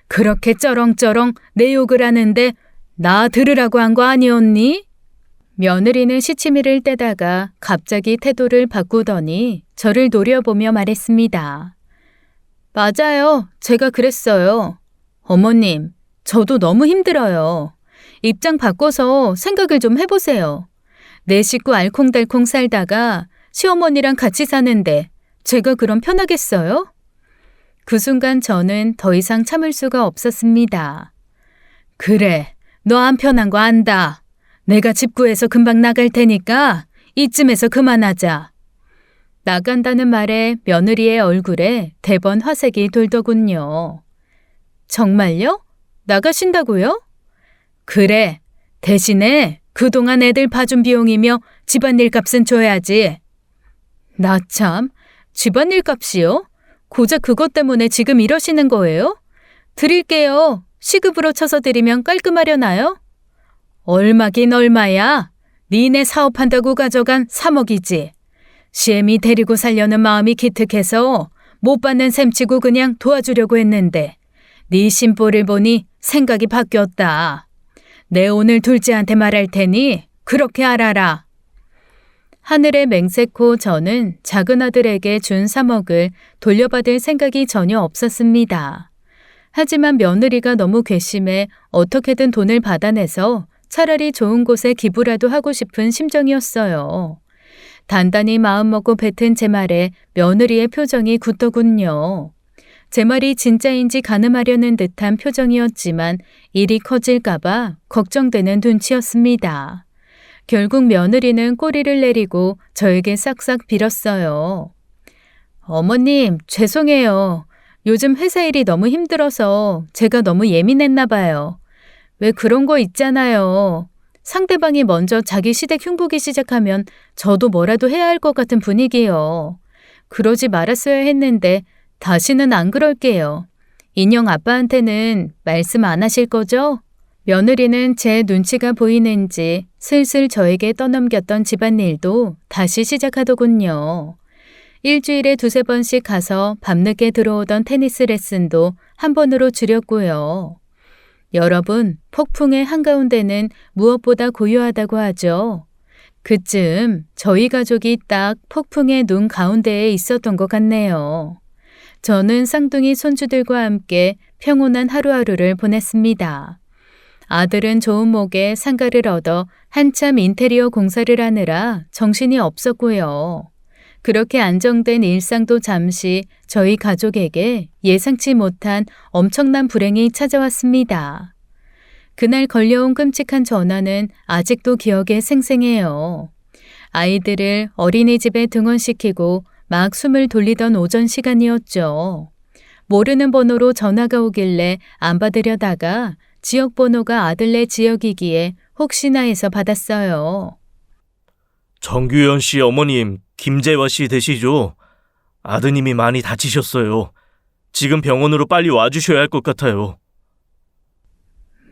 그렇게 쩌렁쩌렁 내 욕을 하는데 나 들으라고 한 거 아니었니? 며느리는 시치미를 떼다가 갑자기 태도를 바꾸더니 저를 노려보며 말했습니다. 맞아요. 제가 그랬어요. 어머님, 저도 너무 힘들어요. 입장 바꿔서 생각을 좀 해보세요. 내 식구 알콩달콩 살다가 시어머니랑 같이 사는데 제가 그럼 편하겠어요? 그 순간 저는 더 이상 참을 수가 없었습니다. 그래, 너 안 편한 거 안다. 내가 집 구해서 금방 나갈 테니까 이쯤에서 그만하자. 나간다는 말에 며느리의 얼굴에 대번 화색이 돌더군요. 정말요? 나가신다고요? 그래, 대신에 그동안 애들 봐준 비용이며 집안일 값은 줘야지. 나 참, 집안일 값이요? 고작 그것 때문에 지금 이러시는 거예요? 드릴게요. 시급으로 쳐서 드리면 깔끔하려나요? 얼마긴 얼마야? 니네 사업한다고 가져간 3억이지. 시애미 데리고 살려는 마음이 기특해서 못 받는 셈치고 그냥 도와주려고 했는데 네 심보를 보니 생각이 바뀌었다. 내 오늘 둘째한테 말할 테니 그렇게 알아라. 하늘의 맹세코 저는 작은 아들에게 준 3억을 돌려받을 생각이 전혀 없었습니다. 하지만 며느리가 너무 괘씸해 어떻게든 돈을 받아내서 차라리 좋은 곳에 기부라도 하고 싶은 심정이었어요. 단단히 마음먹고 뱉은 제 말에 며느리의 표정이 굳더군요. 제 말이 진짜인지 가늠하려는 듯한 표정이었지만 일이 커질까봐 걱정되는 눈치였습니다. 결국 며느리는 꼬리를 내리고 저에게 싹싹 빌었어요. 어머님, 죄송해요. 요즘 회사 일이 너무 힘들어서 제가 너무 예민했나 봐요. 왜 그런 거 있잖아요. 상대방이 먼저 자기 시댁 흉보기 시작하면 저도 뭐라도 해야 할 것 같은 분위기요. 그러지 말았어야 했는데 다시는 안 그럴게요. 인형 아빠한테는 말씀 안 하실 거죠? 며느리는 제 눈치가 보이는지 슬슬 저에게 떠넘겼던 집안일도 다시 시작하더군요. 일주일에 2-3번씩 가서 밤늦게 들어오던 테니스 레슨도 한 번으로 줄였고요. 여러분, 폭풍의 한가운데는 무엇보다 고요하다고 하죠. 그쯤 저희 가족이 딱 폭풍의 눈 가운데에 있었던 것 같네요. 저는 쌍둥이 손주들과 함께 평온한 하루하루를 보냈습니다. 아들은 좋은 목에 상가를 얻어 한참 인테리어 공사를 하느라 정신이 없었고요. 그렇게 안정된 일상도 잠시 저희 가족에게 예상치 못한 엄청난 불행이 찾아왔습니다. 그날 걸려온 끔찍한 전화는 아직도 기억에 생생해요. 아이들을 어린이집에 등원시키고 막 숨을 돌리던 오전 시간이었죠. 모르는 번호로 전화가 오길래 안 받으려다가 지역 번호가 아들네 지역이기에 혹시나 해서 받았어요. 정규현 씨 어머님, 김재화 씨 되시죠? 아드님이 많이 다치셨어요. 지금 병원으로 빨리 와주셔야 할 것 같아요.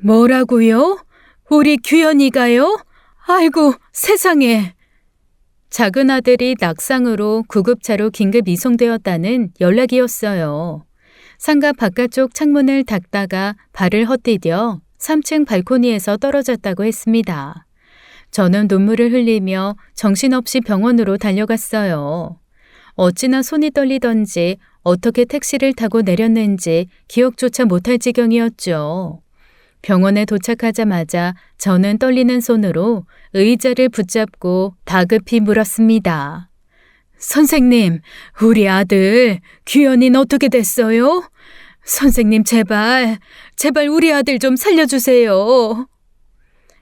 뭐라고요? 우리 규현이가요? 아이고, 세상에. 작은 아들이 낙상으로 구급차로 긴급 이송되었다는 연락이었어요. 상가 바깥쪽 창문을 닫다가 발을 헛디뎌 3층 발코니에서 떨어졌다고 했습니다. 저는 눈물을 흘리며 정신없이 병원으로 달려갔어요. 어찌나 손이 떨리던지 어떻게 택시를 타고 내렸는지 기억조차 못할 지경이었죠. 병원에 도착하자마자 저는 떨리는 손으로 의자를 붙잡고 다급히 물었습니다. 선생님, 우리 아들 규현이는 어떻게 됐어요? 선생님 제발 우리 아들 좀 살려주세요.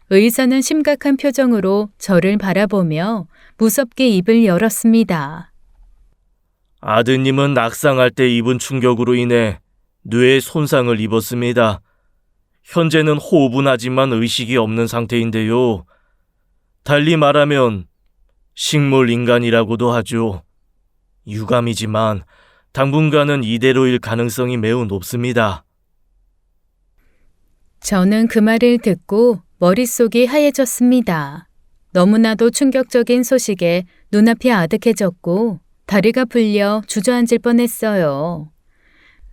의사는 심각한 표정으로 저를 바라보며 무섭게 입을 열었습니다. 아드님은 낙상할 때 입은 충격으로 인해 뇌에 손상을 입었습니다. 현재는 호흡은 하지만 의식이 없는 상태인데요. 달리 말하면 식물인간이라고도 하죠. 유감이지만 당분간은 이대로일 가능성이 매우 높습니다. 저는 그 말을 듣고 머릿속이 하얘졌습니다. 너무나도 충격적인 소식에 눈앞이 아득해졌고 다리가 풀려 주저앉을 뻔했어요.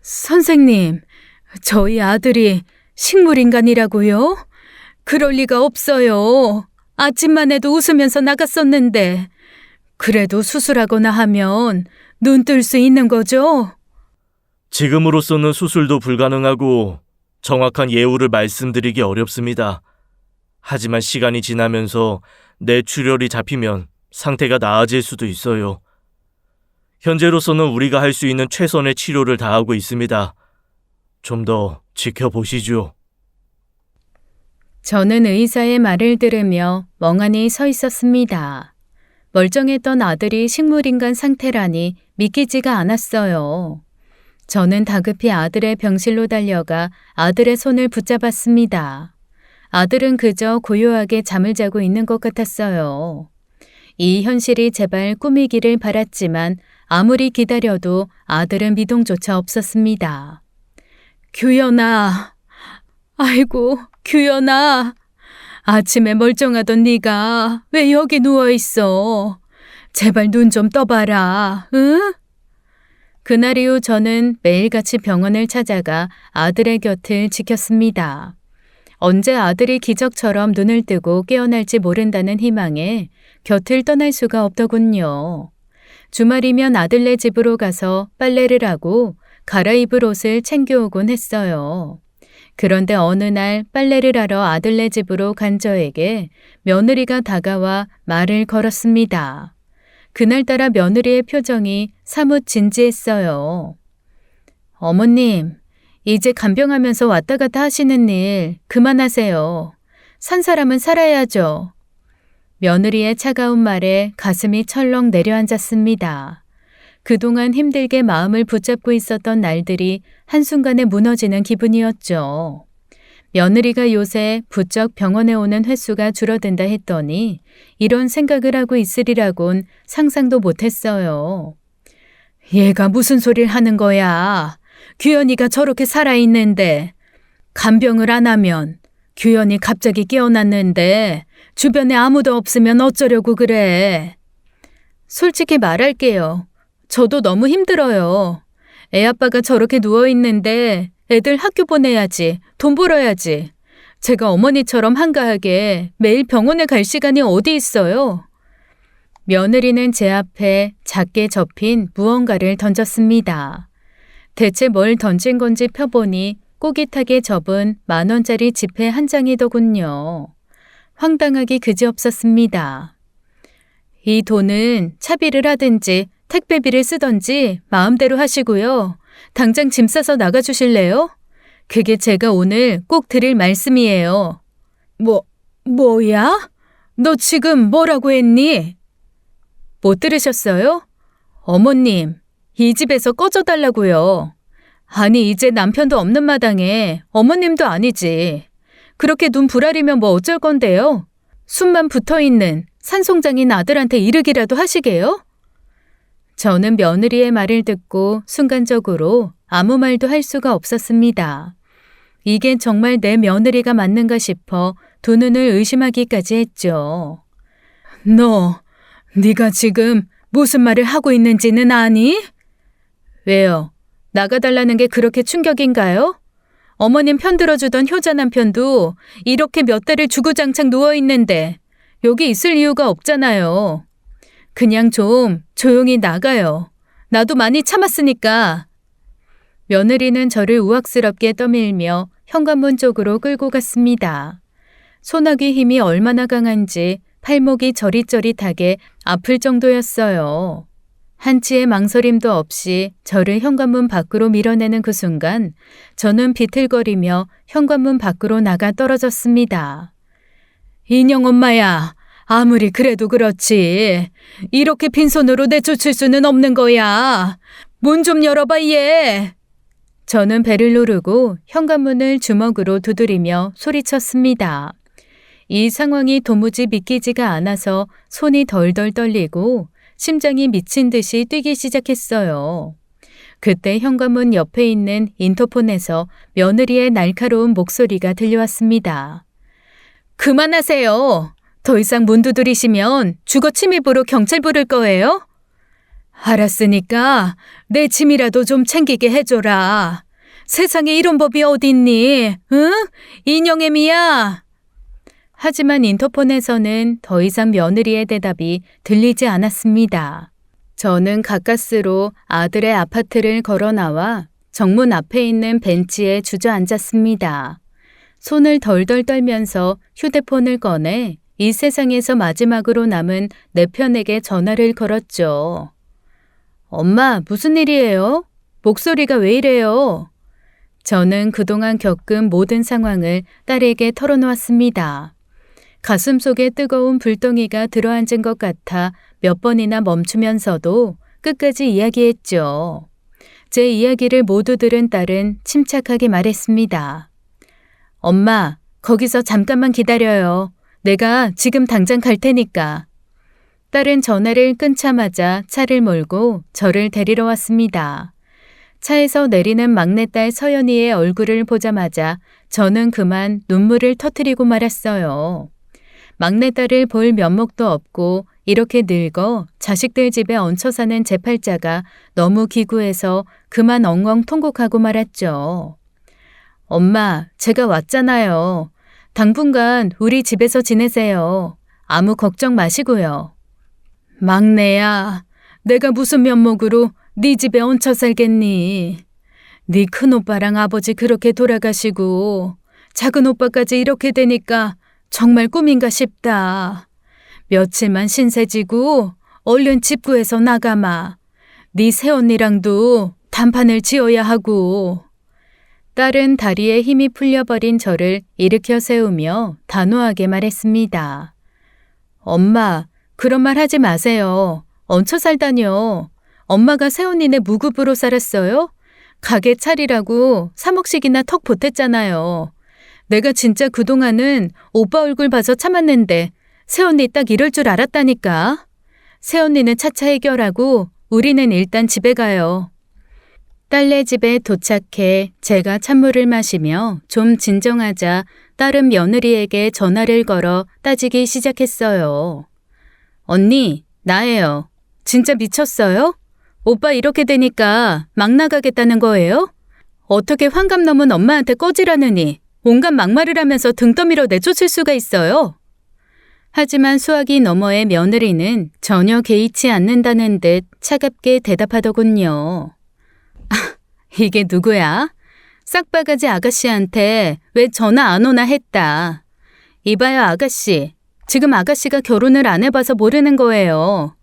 선생님, 저희 아들이 식물인간이라고요? 그럴 리가 없어요. 아침만 해도 웃으면서 나갔었는데 그래도 수술하거나 하면 눈 뜰 수 있는 거죠? 지금으로서는 수술도 불가능하고 정확한 예후를 말씀드리기 어렵습니다. 하지만 시간이 지나면서 뇌출혈이 잡히면 상태가 나아질 수도 있어요. 현재로서는 우리가 할 수 있는 최선의 치료를 다하고 있습니다. 좀 더 지켜보시죠. 저는 의사의 말을 들으며 멍하니 서 있었습니다. 멀쩡했던 아들이 식물인간 상태라니 믿기지가 않았어요. 저는 다급히 아들의 병실로 달려가 아들의 손을 붙잡았습니다. 아들은 그저 고요하게 잠을 자고 있는 것 같았어요. 이 현실이 제발 꿈이기를 바랐지만 아무리 기다려도 아들은 미동조차 없었습니다. 규현아, 아이고 규현아, 아침에 멀쩡하던 네가 왜 여기 누워있어? 제발 눈 좀 떠봐라, 응? 그날 이후 저는 매일같이 병원을 찾아가 아들의 곁을 지켰습니다. 언제 아들이 기적처럼 눈을 뜨고 깨어날지 모른다는 희망에 곁을 떠날 수가 없더군요. 주말이면 아들네 집으로 가서 빨래를 하고 갈아입을 옷을 챙겨오곤 했어요. 그런데 어느 날 빨래를 하러 아들네 집으로 간 저에게 며느리가 다가와 말을 걸었습니다. 그날따라 며느리의 표정이 사뭇 진지했어요. 어머님, 이제 간병하면서 왔다 갔다 하시는 일 그만하세요. 산 사람은 살아야죠. 며느리의 차가운 말에 가슴이 철렁 내려앉았습니다. 그동안 힘들게 마음을 붙잡고 있었던 날들이 한순간에 무너지는 기분이었죠. 며느리가 요새 부쩍 병원에 오는 횟수가 줄어든다 했더니 이런 생각을 하고 있으리라곤 상상도 못했어요. 얘가 무슨 소리를 하는 거야. 규현이가 저렇게 살아있는데 간병을 안 하면 규현이 갑자기 깨어났는데 주변에 아무도 없으면 어쩌려고 그래. 솔직히 말할게요. 저도 너무 힘들어요. 애 아빠가 저렇게 누워있는데 애들 학교 보내야지, 돈 벌어야지. 제가 어머니처럼 한가하게 매일 병원에 갈 시간이 어디 있어요. 며느리는 제 앞에 작게 접힌 무언가를 던졌습니다. 대체 뭘 던진 건지 펴보니 꼬깃하게 접은 10,000원짜리 지폐 한 장이더군요. 황당하기 그지없었습니다. 이 돈은 차비를 하든지 택배비를 쓰던지 마음대로 하시고요. 당장 짐 싸서 나가주실래요? 그게 제가 오늘 꼭 드릴 말씀이에요. 뭐야? 너 지금 뭐라고 했니? 못 들으셨어요? 어머님, 이 집에서 꺼져달라고요. 아니 이제 남편도 없는 마당에 어머님도 아니지. 그렇게 눈 부라리면 뭐 어쩔 건데요? 숨만 붙어있는 산송장인 아들한테 이르기라도 하시게요? 저는 며느리의 말을 듣고 순간적으로 아무 말도 할 수가 없었습니다. 이게 정말 내 며느리가 맞는가 싶어 두 눈을 의심하기까지 했죠. 네가 지금 무슨 말을 하고 있는지는 아니? 왜요? 나가달라는 게 그렇게 충격인가요? 어머님 편들어주던 효자 남편도 이렇게 몇 달을 주구장창 누워있는데 여기 있을 이유가 없잖아요. 그냥 좀 조용히 나가요. 나도 많이 참았으니까. 며느리는 저를 우악스럽게 떠밀며 현관문 쪽으로 끌고 갔습니다. 소나기 힘이 얼마나 강한지 팔목이 저릿저릿하게 아플 정도였어요. 한치의 망설임도 없이 저를 현관문 밖으로 밀어내는 그 순간 저는 비틀거리며 현관문 밖으로 나가 떨어졌습니다. 인형 엄마야, 아무리 그래도 그렇지. 이렇게 빈손으로 내쫓을 수는 없는 거야. 문 좀 열어봐, 얘. 저는 배를 누르고 현관문을 주먹으로 두드리며 소리쳤습니다. 이 상황이 도무지 믿기지가 않아서 손이 덜덜 떨리고 심장이 미친 듯이 뛰기 시작했어요. 그때 현관문 옆에 있는 인터폰에서 며느리의 날카로운 목소리가 들려왔습니다. 그만하세요. 더 이상 문 두드리시면 주거 침입으로 경찰 부를 거예요? 알았으니까 내 짐이라도 좀 챙기게 해줘라. 세상에 이런 법이 어딨니? 응? 인형애미야. 하지만 인터폰에서는 더 이상 며느리의 대답이 들리지 않았습니다. 저는 가까스로 아들의 아파트를 걸어 나와 정문 앞에 있는 벤치에 주저앉았습니다. 손을 덜덜 떨면서 휴대폰을 꺼내 이 세상에서 마지막으로 남은 내 편에게 전화를 걸었죠. 엄마, 무슨 일이에요? 목소리가 왜 이래요? 저는 그동안 겪은 모든 상황을 딸에게 털어놓았습니다. 가슴 속에 뜨거운 불덩이가 들어앉은 것 같아 몇 번이나 멈추면서도 끝까지 이야기했죠. 제 이야기를 모두 들은 딸은 침착하게 말했습니다. 엄마, 거기서 잠깐만 기다려요. 내가 지금 당장 갈 테니까. 딸은 전화를 끊자마자 차를 몰고 저를 데리러 왔습니다. 차에서 내리는 막내딸 서연이의 얼굴을 보자마자 저는 그만 눈물을 터뜨리고 말았어요. 막내딸을 볼 면목도 없고 이렇게 늙어 자식들 집에 얹혀 사는 제 팔자가 너무 기구해서 그만 엉엉 통곡하고 말았죠. 엄마, 제가 왔잖아요. 당분간 우리 집에서 지내세요. 아무 걱정 마시고요. 막내야, 내가 무슨 면목으로 네 집에 얹혀 살겠니? 네 큰오빠랑 아버지 그렇게 돌아가시고 작은 오빠까지 이렇게 되니까 정말 꿈인가 싶다. 며칠만 신세지고 얼른 집 구해서 나가마. 네 새언니랑도 단판을 지어야 하고. 딸은 다리에 힘이 풀려버린 저를 일으켜 세우며 단호하게 말했습니다. 엄마, 그런 말 하지 마세요. 얹혀 살다뇨. 엄마가 새언니네 무급으로 살았어요? 가게 차리라고 3억씩이나 턱 보탰잖아요. 내가 진짜 그동안은 오빠 얼굴 봐서 참았는데 새언니 딱 이럴 줄 알았다니까. 새언니는 차차 해결하고 우리는 일단 집에 가요. 딸네 집에 도착해 제가 찬물을 마시며 좀 진정하자 딸은 며느리에게 전화를 걸어 따지기 시작했어요. 언니, 나예요. 진짜 미쳤어요? 오빠 이렇게 되니까 막 나가겠다는 거예요? 어떻게 환갑 넘은 엄마한테 꺼지라느니 온갖 막말을 하면서 등 떠밀어 내쫓을 수가 있어요? 하지만 수화기 너머의 며느리는 전혀 개의치 않는다는 듯 차갑게 대답하더군요. 이게 누구야? 싹바가지 아가씨한테 왜 전화 안 오나 했다. 이봐요 아가씨. 지금 아가씨가 결혼을 안 해봐서 모르는 거예요.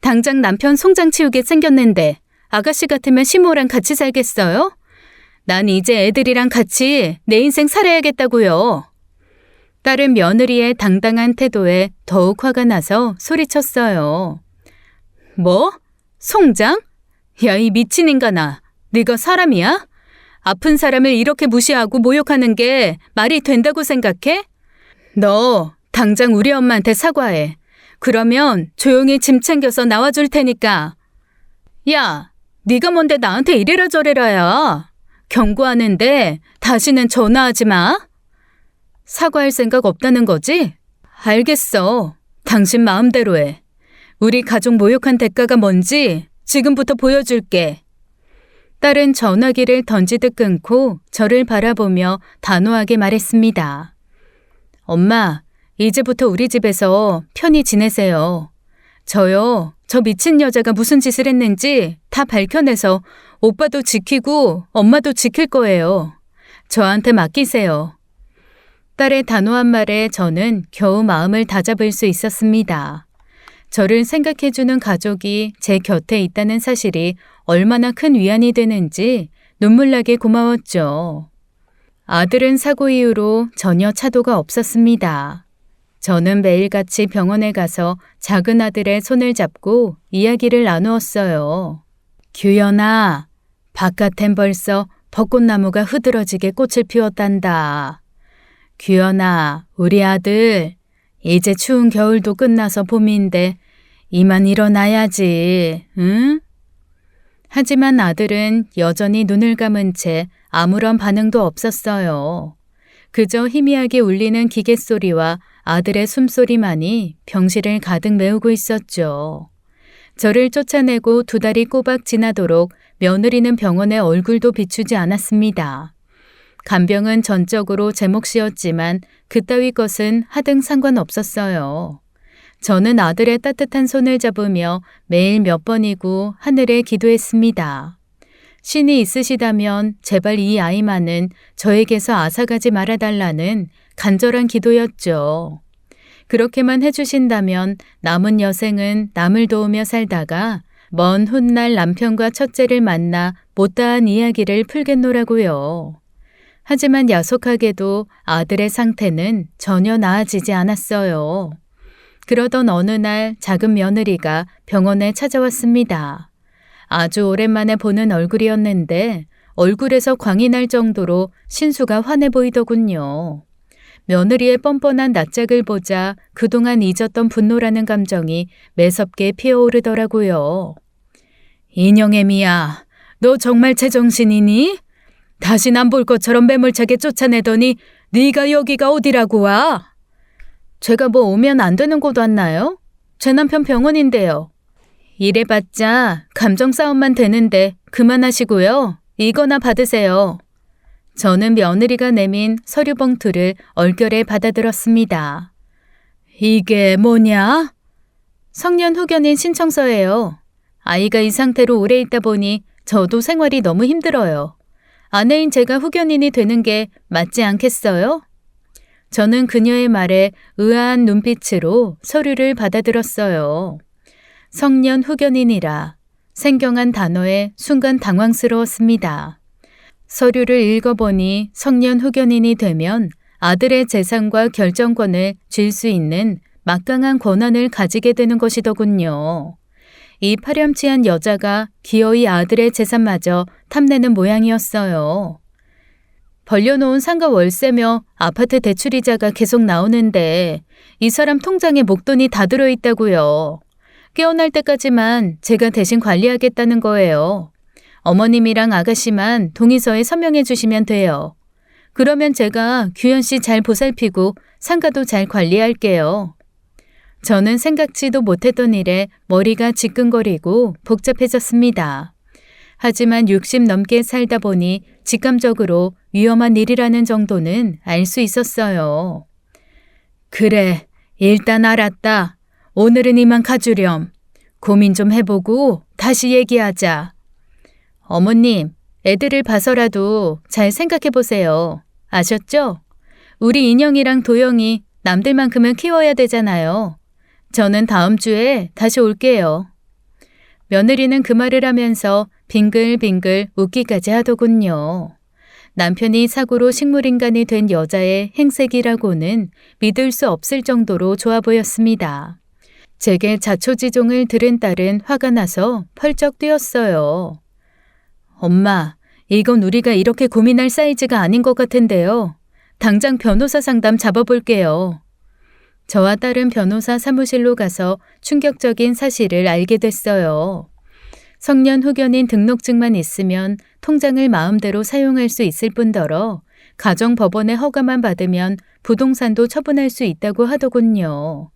당장 남편 송장 치우게 생겼는데 아가씨 같으면 시모랑 같이 살겠어요? 난 이제 애들이랑 같이 내 인생 살아야겠다고요. 딸은 며느리의 당당한 태도에 더욱 화가 나서 소리쳤어요. 뭐? 송장? 야, 이 미친 인간아. 네가 사람이야? 아픈 사람을 이렇게 무시하고 모욕하는 게 말이 된다고 생각해? 너 당장 우리 엄마한테 사과해. 그러면 조용히 짐 챙겨서 나와줄 테니까. 야, 네가 뭔데 나한테 이래라 저래라야. 경고하는데 다시는 전화하지 마. 사과할 생각 없다는 거지? 알겠어. 당신 마음대로 해. 우리 가족 모욕한 대가가 뭔지 지금부터 보여줄게. 딸은 전화기를 던지듯 끊고 저를 바라보며 단호하게 말했습니다. 엄마, 이제부터 우리 집에서 편히 지내세요. 저요, 저 미친 여자가 무슨 짓을 했는지 다 밝혀내서 오빠도 지키고 엄마도 지킬 거예요. 저한테 맡기세요. 딸의 단호한 말에 저는 겨우 마음을 다잡을 수 있었습니다. 저를 생각해주는 가족이 제 곁에 있다는 사실이 얼마나 큰 위안이 되는지 눈물나게 고마웠죠. 아들은 사고 이후로 전혀 차도가 없었습니다. 저는 매일같이 병원에 가서 작은 아들의 손을 잡고 이야기를 나누었어요. 규현아, 바깥엔 벌써 벚꽃나무가 흐드러지게 꽃을 피웠단다. 규현아, 우리 아들, 이제 추운 겨울도 끝나서 봄인데 이만 일어나야지, 응? 하지만 아들은 여전히 눈을 감은 채 아무런 반응도 없었어요. 그저 희미하게 울리는 기계 소리와 아들의 숨소리만이 병실을 가득 메우고 있었죠. 저를 쫓아내고 2달이 꼬박 지나도록 며느리는 병원에 얼굴도 비추지 않았습니다. 간병은 전적으로 제 몫이었지만 그따위 것은 하등 상관없었어요. 저는 아들의 따뜻한 손을 잡으며 매일 몇 번이고 하늘에 기도했습니다. 신이 있으시다면 제발 이 아이만은 저에게서 앗아가지 말아달라는 간절한 기도였죠. 그렇게만 해주신다면 남은 여생은 남을 도우며 살다가 먼 훗날 남편과 첫째를 만나 못다한 이야기를 풀겠노라고요. 하지만 야속하게도 아들의 상태는 전혀 나아지지 않았어요. 그러던 어느 날 작은 며느리가 병원에 찾아왔습니다. 아주 오랜만에 보는 얼굴이었는데 얼굴에서 광이 날 정도로 신수가 환해 보이더군요. 며느리의 뻔뻔한 낯짝을 보자 그동안 잊었던 분노라는 감정이 매섭게 피어오르더라고요. 인형애미야, 너 정말 제정신이니? 다신 안 볼 것처럼 매몰차게 쫓아내더니 네가 여기가 어디라고 와? 제가 뭐 오면 안 되는 곳 왔나요? 제 남편 병원인데요. 이래봤자 감정 싸움만 되는데 그만하시고요. 이거나 받으세요. 저는 며느리가 내민 서류 봉투를 얼결에 받아들었습니다. 이게 뭐냐? 성년 후견인 신청서예요. 아이가 이 상태로 오래 있다 보니 저도 생활이 너무 힘들어요. 아내인 제가 후견인이 되는 게 맞지 않겠어요? 저는 그녀의 말에 의아한 눈빛으로 서류를 받아들었어요. 성년 후견인이라 생경한 단어에 순간 당황스러웠습니다. 서류를 읽어보니 성년 후견인이 되면 아들의 재산과 결정권을 쥘 수 있는 막강한 권한을 가지게 되는 것이더군요. 이 파렴치한 여자가 기어이 아들의 재산마저 탐내는 모양이었어요. 벌려놓은 상가 월세며 아파트 대출이자가 계속 나오는데 이 사람 통장에 목돈이 다 들어있다고요. 깨어날 때까지만 제가 대신 관리하겠다는 거예요. 어머님이랑 아가씨만 동의서에 서명해 주시면 돼요. 그러면 제가 규현 씨 잘 보살피고 상가도 잘 관리할게요. 저는 생각지도 못했던 일에 머리가 지끈거리고 복잡해졌습니다. 하지만 60 넘게 살다 보니 직감적으로 위험한 일이라는 정도는 알 수 있었어요. 그래, 일단 알았다. 오늘은 이만 가주렴. 고민 좀 해보고 다시 얘기하자. 어머님, 애들을 봐서라도 잘 생각해보세요. 아셨죠? 우리 인형이랑 도영이 남들만큼은 키워야 되잖아요. 저는 다음 주에 다시 올게요. 며느리는 그 말을 하면서 빙글빙글 웃기까지 하더군요. 남편이 사고로 식물인간이 된 여자의 행색이라고는 믿을 수 없을 정도로 좋아 보였습니다. 제게 자초지종을 들은 딸은 화가 나서 펄쩍 뛰었어요. 엄마, 이건 우리가 이렇게 고민할 사이즈가 아닌 것 같은데요. 당장 변호사 상담 잡아볼게요. 저와 딸은 변호사 사무실로 가서 충격적인 사실을 알게 됐어요. 성년 후견인 등록증만 있으면 통장을 마음대로 사용할 수 있을 뿐더러 가정법원의 허가만 받으면 부동산도 처분할 수 있다고 하더군요.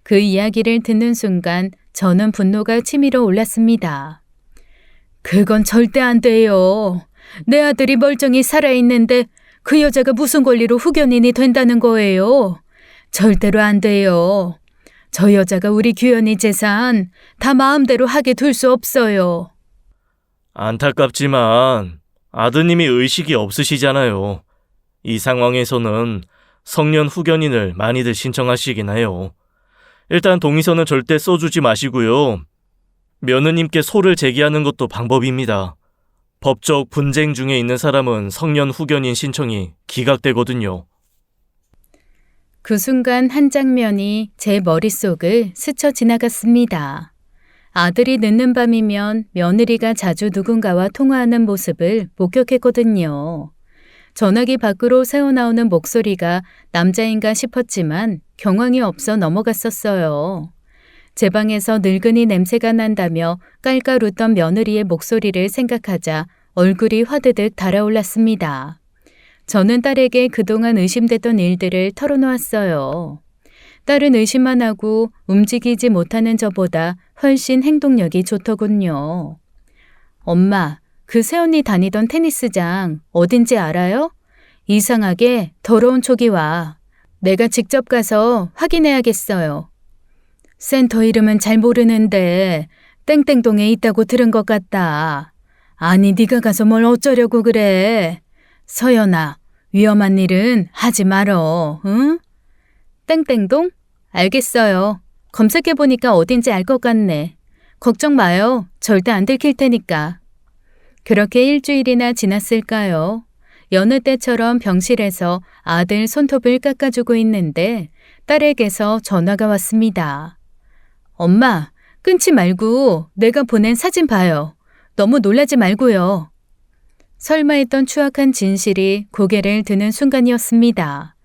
그 이야기를 듣는 순간 저는 분노가 치밀어 올랐습니다. 그건 절대 안 돼요. 내 아들이 멀쩡히 살아있는데 그 여자가 무슨 권리로 후견인이 된다는 거예요. 절대로 안 돼요. 저 여자가 우리 규현이 재산 다 마음대로 하게 둘 수 없어요. 안타깝지만 아드님이 의식이 없으시잖아요. 이 상황에서는 성년 후견인을 많이들 신청하시긴 해요. 일단 동의서는 절대 써주지 마시고요. 며느님께 소를 제기하는 것도 방법입니다. 법적 분쟁 중에 있는 사람은 성년 후견인 신청이 기각되거든요. 그 순간 한 장면이 제 머릿속을 스쳐 지나갔습니다. 아들이 늦는 밤이면 며느리가 자주 누군가와 통화하는 모습을 목격했거든요. 전화기 밖으로 새어나오는 목소리가 남자인가 싶었지만 경황이 없어 넘어갔었어요. 제 방에서 늙은이 냄새가 난다며 깔깔 웃던 며느리의 목소리를 생각하자 얼굴이 화드득 달아올랐습니다. 저는 딸에게 그동안 의심됐던 일들을 털어놓았어요. 딸은 의심만 하고 움직이지 못하는 저보다 훨씬 행동력이 좋더군요. 엄마, 그 새언니 다니던 테니스장 어딘지 알아요? 이상하게 더러운 촉이 와. 내가 직접 가서 확인해야겠어요. 센터 이름은 잘 모르는데 땡땡동에 있다고 들은 것 같다. 아니, 네가 가서 뭘 어쩌려고 그래. 서연아, 위험한 일은 하지 말어, 응? 땡땡동? 알겠어요. 검색해보니까 어딘지 알 것 같네. 걱정 마요. 절대 안 들킬 테니까. 그렇게 일주일이나 지났을까요? 여느 때처럼 병실에서 아들 손톱을 깎아주고 있는데 딸에게서 전화가 왔습니다. 엄마, 끊지 말고 내가 보낸 사진 봐요. 너무 놀라지 말고요. 설마 했던 추악한 진실이 고개를 드는 순간이었습니다.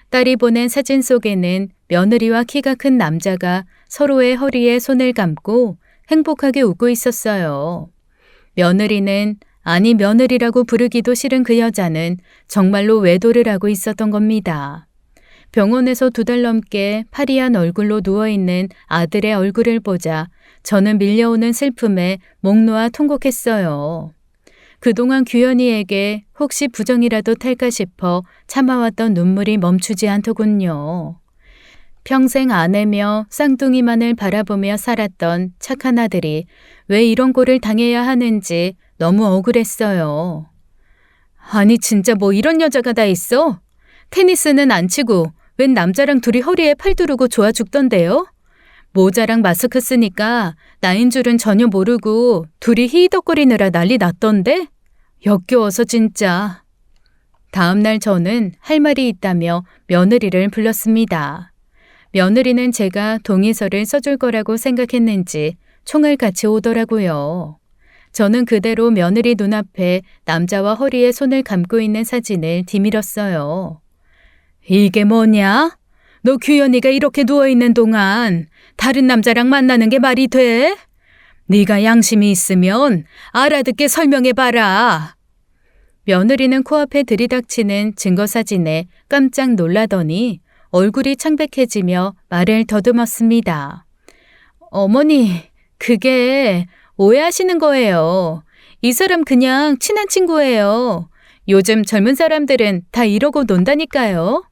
딸이 보낸 사진 속에는 며느리와 키가 큰 남자가 서로의 허리에 손을 감고 행복하게 웃고 있었어요. 며느리는, 아니 며느리라고 부르기도 싫은 그 여자는 정말로 외도를 하고 있었던 겁니다. 병원에서 2달 넘게 파리한 얼굴로 누워있는 아들의 얼굴을 보자 저는 밀려오는 슬픔에 목 놓아 통곡했어요. 그동안 규현이에게 혹시 부정이라도 탈까 싶어 참아왔던 눈물이 멈추지 않더군요. 평생 아내며 쌍둥이만을 바라보며 살았던 착한 아들이 왜 이런 꼴을 당해야 하는지 너무 억울했어요. 아니 진짜 뭐 이런 여자가 다 있어? 테니스는 안 치고 웬 남자랑 둘이 허리에 팔 두르고 좋아 죽던데요? 모자랑 마스크 쓰니까 나인 줄은 전혀 모르고 둘이 히히덕거리느라 난리 났던데? 역겨워서 진짜. 다음날 저는 할 말이 있다며 며느리를 불렀습니다. 며느리는 제가 동의서를 써줄 거라고 생각했는지 총을 같이 오더라고요. 저는 그대로 며느리 눈앞에 남자와 허리에 손을 감고 있는 사진을 뒤밀었어요. 이게 뭐냐? 너 규현이가 이렇게 누워있는 동안 다른 남자랑 만나는 게 말이 돼? 네가 양심이 있으면 알아듣게 설명해봐라. 며느리는 코앞에 들이닥치는 증거사진에 깜짝 놀라더니 얼굴이 창백해지며 말을 더듬었습니다. 어머니, 그게 오해하시는 거예요. 이 사람 그냥 친한 친구예요. 요즘 젊은 사람들은 다 이러고 논다니까요.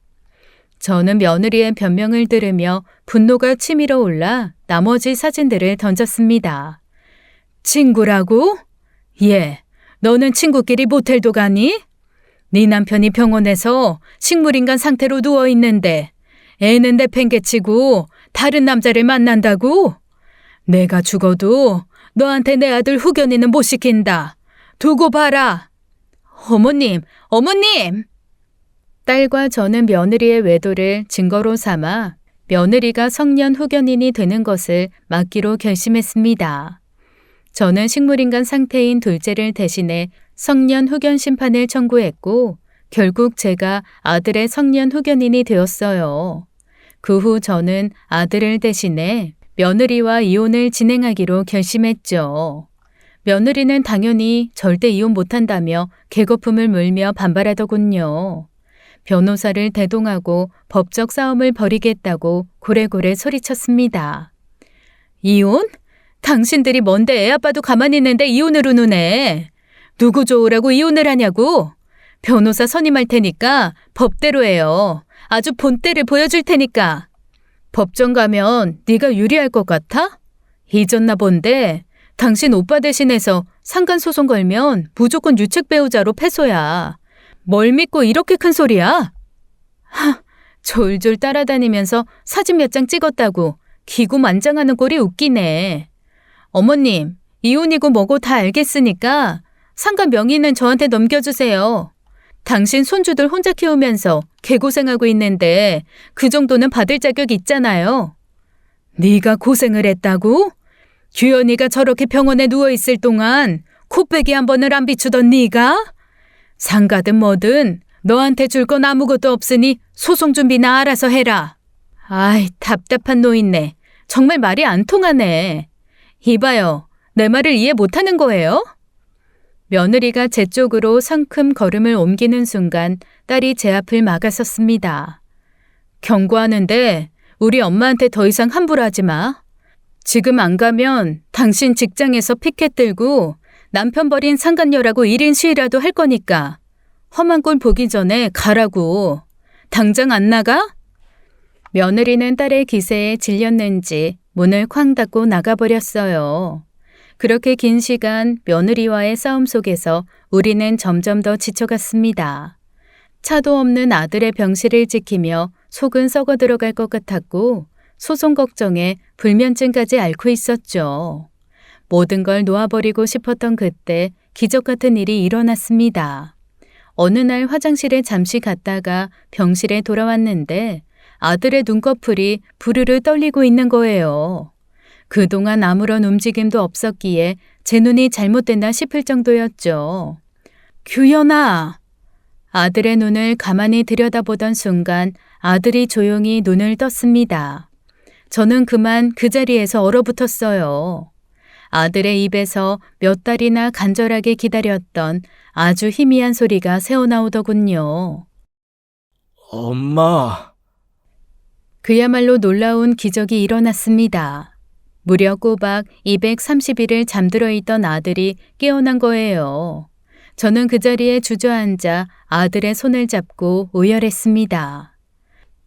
저는 며느리의 변명을 들으며 분노가 치밀어 올라 나머지 사진들을 던졌습니다. 친구라고? 예, 너는 친구끼리 모텔도 가니? 네 남편이 병원에서 식물인간 상태로 누워있는데 애는 내팽개치고 다른 남자를 만난다고? 내가 죽어도 너한테 내 아들 후견이는 못 시킨다. 두고 봐라. 어머님, 어머님! 딸과 저는 며느리의 외도를 증거로 삼아 며느리가 성년 후견인이 되는 것을 막기로 결심했습니다. 저는 식물인간 상태인 둘째를 대신해 성년 후견 심판을 청구했고 결국 제가 아들의 성년 후견인이 되었어요. 그 후 저는 아들을 대신해 며느리와 이혼을 진행하기로 결심했죠. 며느리는 당연히 절대 이혼 못한다며 개거품을 물며 반발하더군요. 변호사를 대동하고 법적 싸움을 벌이겠다고 고래고래 소리쳤습니다. 이혼? 당신들이 뭔데 애 아빠도 가만히 있는데 이혼을 우누네. 누구 좋으라고 이혼을 하냐고? 변호사 선임할 테니까 법대로 해요. 아주 본때를 보여줄 테니까. 법정 가면 네가 유리할 것 같아? 잊었나 본데 당신 오빠 대신해서 상간소송 걸면 무조건 유책 배우자로 패소야. 뭘 믿고 이렇게 큰 소리야? 졸졸 따라다니면서 사진 몇 장 찍었다고 기고만장하는 꼴이 웃기네. 어머님, 이혼이고 뭐고 다 알겠으니까 상가 명의는 저한테 넘겨주세요. 당신 손주들 혼자 키우면서 개고생하고 있는데 그 정도는 받을 자격 있잖아요. 네가 고생을 했다고? 규현이가 저렇게 병원에 누워있을 동안 코빼기 한 번을 안 비추던 네가? 상가든 뭐든 너한테 줄 건 아무것도 없으니 소송 준비나 알아서 해라. 아이, 답답한 노인네. 정말 말이 안 통하네. 이봐요. 내 말을 이해 못하는 거예요? 며느리가 제 쪽으로 성큼 걸음을 옮기는 순간 딸이 제 앞을 막아섰습니다. 경고하는데 우리 엄마한테 더 이상 함부로 하지 마. 지금 안 가면 당신 직장에서 피켓 들고 남편 버린 상간녀라고 1인 시위라도 할 거니까 험한 꼴 보기 전에 가라고. 당장 안 나가? 며느리는 딸의 기세에 질렸는지 문을 쾅 닫고 나가버렸어요. 그렇게 긴 시간 며느리와의 싸움 속에서 우리는 점점 더 지쳐갔습니다. 차도 없는 아들의 병실을 지키며 속은 썩어 들어갈 것 같았고 소송 걱정에 불면증까지 앓고 있었죠. 모든 걸 놓아버리고 싶었던 그때 기적 같은 일이 일어났습니다. 어느 날 화장실에 잠시 갔다가 병실에 돌아왔는데 아들의 눈꺼풀이 부르르 떨리고 있는 거예요. 그동안 아무런 움직임도 없었기에 제 눈이 잘못됐나 싶을 정도였죠. 규현아! 아들의 눈을 가만히 들여다보던 순간 아들이 조용히 눈을 떴습니다. 저는 그만 그 자리에서 얼어붙었어요. 아들의 입에서 몇 달이나 간절하게 기다렸던 아주 희미한 소리가 새어나오더군요. 엄마. 그야말로 놀라운 기적이 일어났습니다. 무려 꼬박 230일을 잠들어 있던 아들이 깨어난 거예요. 저는 그 자리에 주저앉아 아들의 손을 잡고 오열했습니다.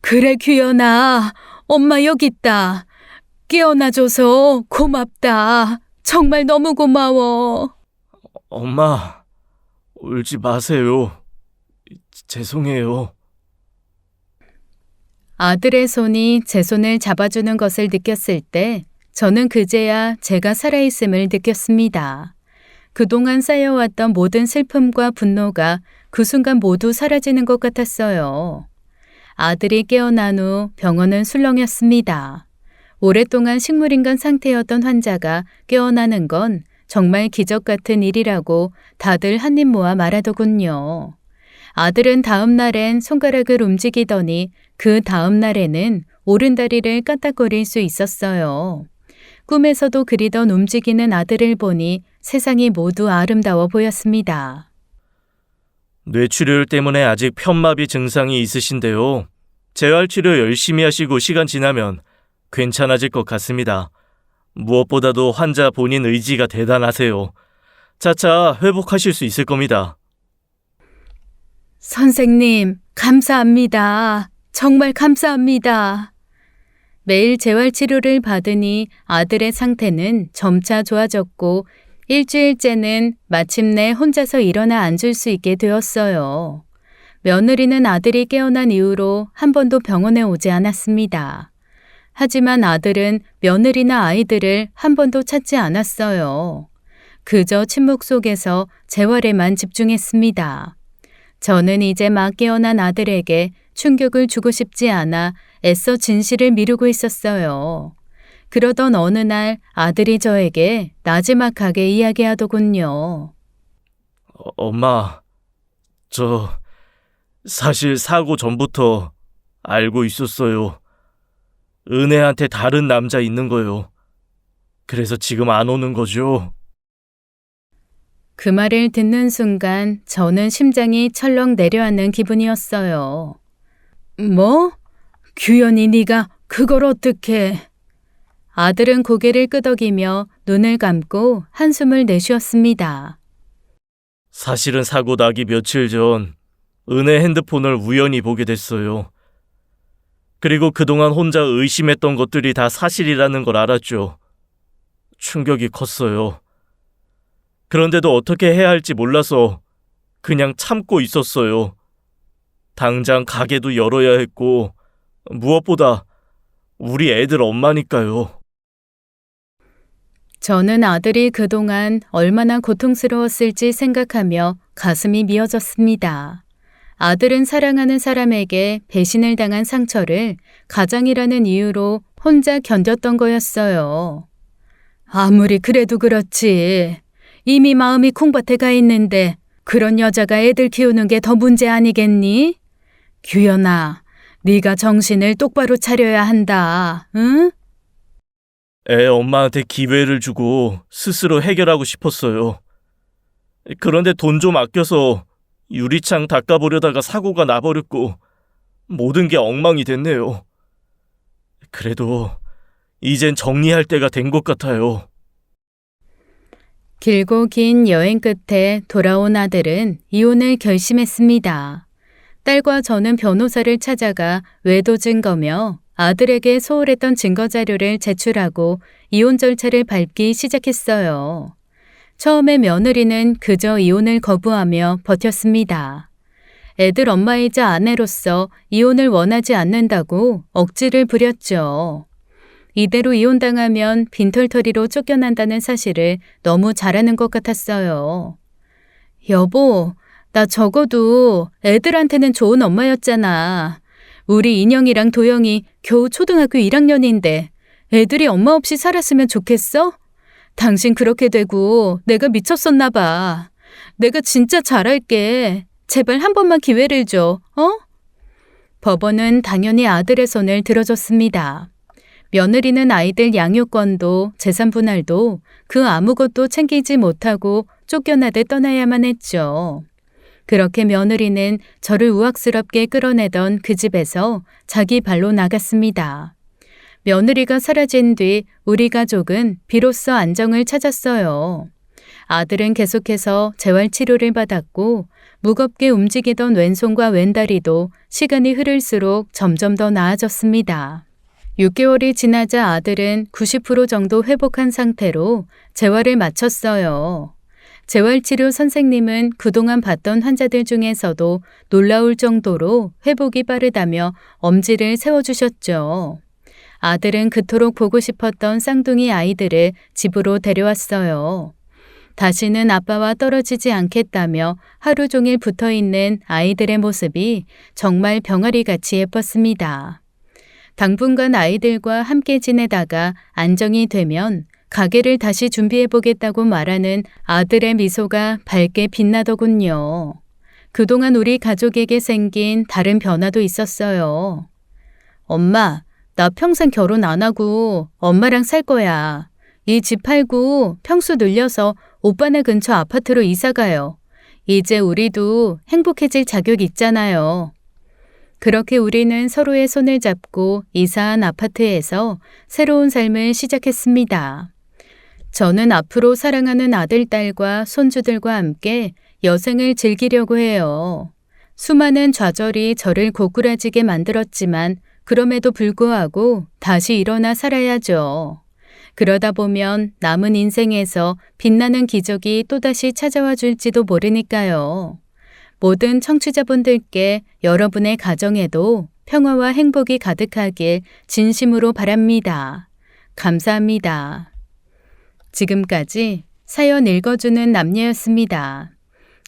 그래, 규현아. 엄마 여기 있다. 깨어나줘서 고맙다. 정말 너무 고마워. 엄마, 울지 마세요. 죄송해요. 아들의 손이 제 손을 잡아주는 것을 느꼈을 때 저는 그제야 제가 살아있음을 느꼈습니다. 그동안 쌓여왔던 모든 슬픔과 분노가 그 순간 모두 사라지는 것 같았어요. 아들이 깨어난 후 병원은 술렁였습니다. 오랫동안 식물인간 상태였던 환자가 깨어나는 건 정말 기적 같은 일이라고 다들 한입 모아 말하더군요. 아들은 다음 날엔 손가락을 움직이더니 그 다음 날에는 오른다리를 까딱거릴 수 있었어요. 꿈에서도 그리던 움직이는 아들을 보니 세상이 모두 아름다워 보였습니다. 뇌출혈 때문에 아직 편마비 증상이 있으신데요. 재활치료 열심히 하시고 시간 지나면 괜찮아질 것 같습니다. 무엇보다도 환자 본인 의지가 대단하세요. 차차 회복하실 수 있을 겁니다. 선생님, 감사합니다. 정말 감사합니다. 매일 재활치료를 받으니 아들의 상태는 점차 좋아졌고 일주일째는 마침내 혼자서 일어나 앉을 수 있게 되었어요. 며느리는 아들이 깨어난 이후로 한 번도 병원에 오지 않았습니다. 하지만 아들은 며느리나 아이들을 한 번도 찾지 않았어요. 그저 침묵 속에서 재활에만 집중했습니다. 저는 이제 막 깨어난 아들에게 충격을 주고 싶지 않아 애써 진실을 미루고 있었어요. 그러던 어느 날 아들이 저에게 나지막하게 이야기하더군요. 엄마, 저 사실 사고 전부터 알고 있었어요. 은혜한테 다른 남자 있는 거요. 그래서 지금 안 오는 거죠. 그 말을 듣는 순간 저는 심장이 철렁 내려앉는 기분이었어요. 뭐? 규현이 네가 그걸 어떻게... 아들은 고개를 끄덕이며 눈을 감고 한숨을 내쉬었습니다. 사실은 사고 나기 며칠 전 은혜 핸드폰을 우연히 보게 됐어요. 그리고 그동안 혼자 의심했던 것들이 다 사실이라는 걸 알았죠. 충격이 컸어요. 그런데도 어떻게 해야 할지 몰라서 그냥 참고 있었어요. 당장 가게도 열어야 했고, 무엇보다 우리 애들 엄마니까요. 저는 아들이 그동안 얼마나 고통스러웠을지 생각하며 가슴이 미어졌습니다. 아들은 사랑하는 사람에게 배신을 당한 상처를 가장이라는 이유로 혼자 견뎠던 거였어요. 아무리 그래도 그렇지. 이미 마음이 콩밭에 가 있는데 그런 여자가 애들 키우는 게 더 문제 아니겠니? 규현아, 네가 정신을 똑바로 차려야 한다. 응? 애 엄마한테 기회를 주고 스스로 해결하고 싶었어요. 그런데 돈 좀 아껴서 유리창 닦아보려다가 사고가 나버렸고 모든 게 엉망이 됐네요. 그래도 이젠 정리할 때가 된 것 같아요. 길고 긴 여행 끝에 돌아온 아들은 이혼을 결심했습니다. 딸과 저는 변호사를 찾아가 외도 증거며 아들에게 소홀했던 증거 자료를 제출하고 이혼 절차를 밟기 시작했어요. 처음에 며느리는 그저 이혼을 거부하며 버텼습니다. 애들 엄마이자 아내로서 이혼을 원하지 않는다고 억지를 부렸죠. 이대로 이혼당하면 빈털터리로 쫓겨난다는 사실을 너무 잘 아는 것 같았어요. 여보, 나 적어도 애들한테는 좋은 엄마였잖아. 우리 인영이랑 도영이 겨우 초등학교 1학년인데 애들이 엄마 없이 살았으면 좋겠어? 당신 그렇게 되고 내가 미쳤었나 봐. 내가 진짜 잘할게. 제발 한 번만 기회를 줘. 법원은 당연히 아들의 손을 들어줬습니다. 며느리는 아이들 양육권도 재산 분할도 그 아무것도 챙기지 못하고 쫓겨나듯 떠나야만 했죠. 그렇게 며느리는 저를 우악스럽게 끌어내던 그 집에서 자기 발로 나갔습니다. 며느리가 사라진 뒤 우리 가족은 비로소 안정을 찾았어요. 아들은 계속해서 재활치료를 받았고 무겁게 움직이던 왼손과 왼다리도 시간이 흐를수록 점점 더 나아졌습니다. 6개월이 지나자 아들은 90% 정도 회복한 상태로 재활을 마쳤어요. 재활치료 선생님은 그동안 봤던 환자들 중에서도 놀라울 정도로 회복이 빠르다며 엄지를 세워주셨죠. 아들은 그토록 보고 싶었던 쌍둥이 아이들을 집으로 데려왔어요. 다시는 아빠와 떨어지지 않겠다며 하루 종일 붙어있는 아이들의 모습이 정말 병아리같이 예뻤습니다. 당분간 아이들과 함께 지내다가 안정이 되면 가게를 다시 준비해보겠다고 말하는 아들의 미소가 밝게 빛나더군요. 그동안 우리 가족에게 생긴 다른 변화도 있었어요. 엄마, 나 평생 결혼 안 하고 엄마랑 살 거야. 이 집 팔고 평수 늘려서 오빠네 근처 아파트로 이사 가요. 이제 우리도 행복해질 자격 있잖아요. 그렇게 우리는 서로의 손을 잡고 이사한 아파트에서 새로운 삶을 시작했습니다. 저는 앞으로 사랑하는 아들, 딸과 손주들과 함께 여생을 즐기려고 해요. 수많은 좌절이 저를 고꾸라지게 만들었지만 그럼에도 불구하고 다시 일어나 살아야죠. 그러다 보면 남은 인생에서 빛나는 기적이 또다시 찾아와 줄지도 모르니까요. 모든 청취자분들께 여러분의 가정에도 평화와 행복이 가득하길 진심으로 바랍니다. 감사합니다. 지금까지 사연 읽어주는 남녀였습니다.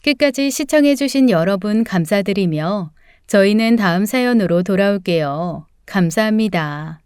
끝까지 시청해주신 여러분 감사드리며 저희는 다음 사연으로 돌아올게요. 감사합니다.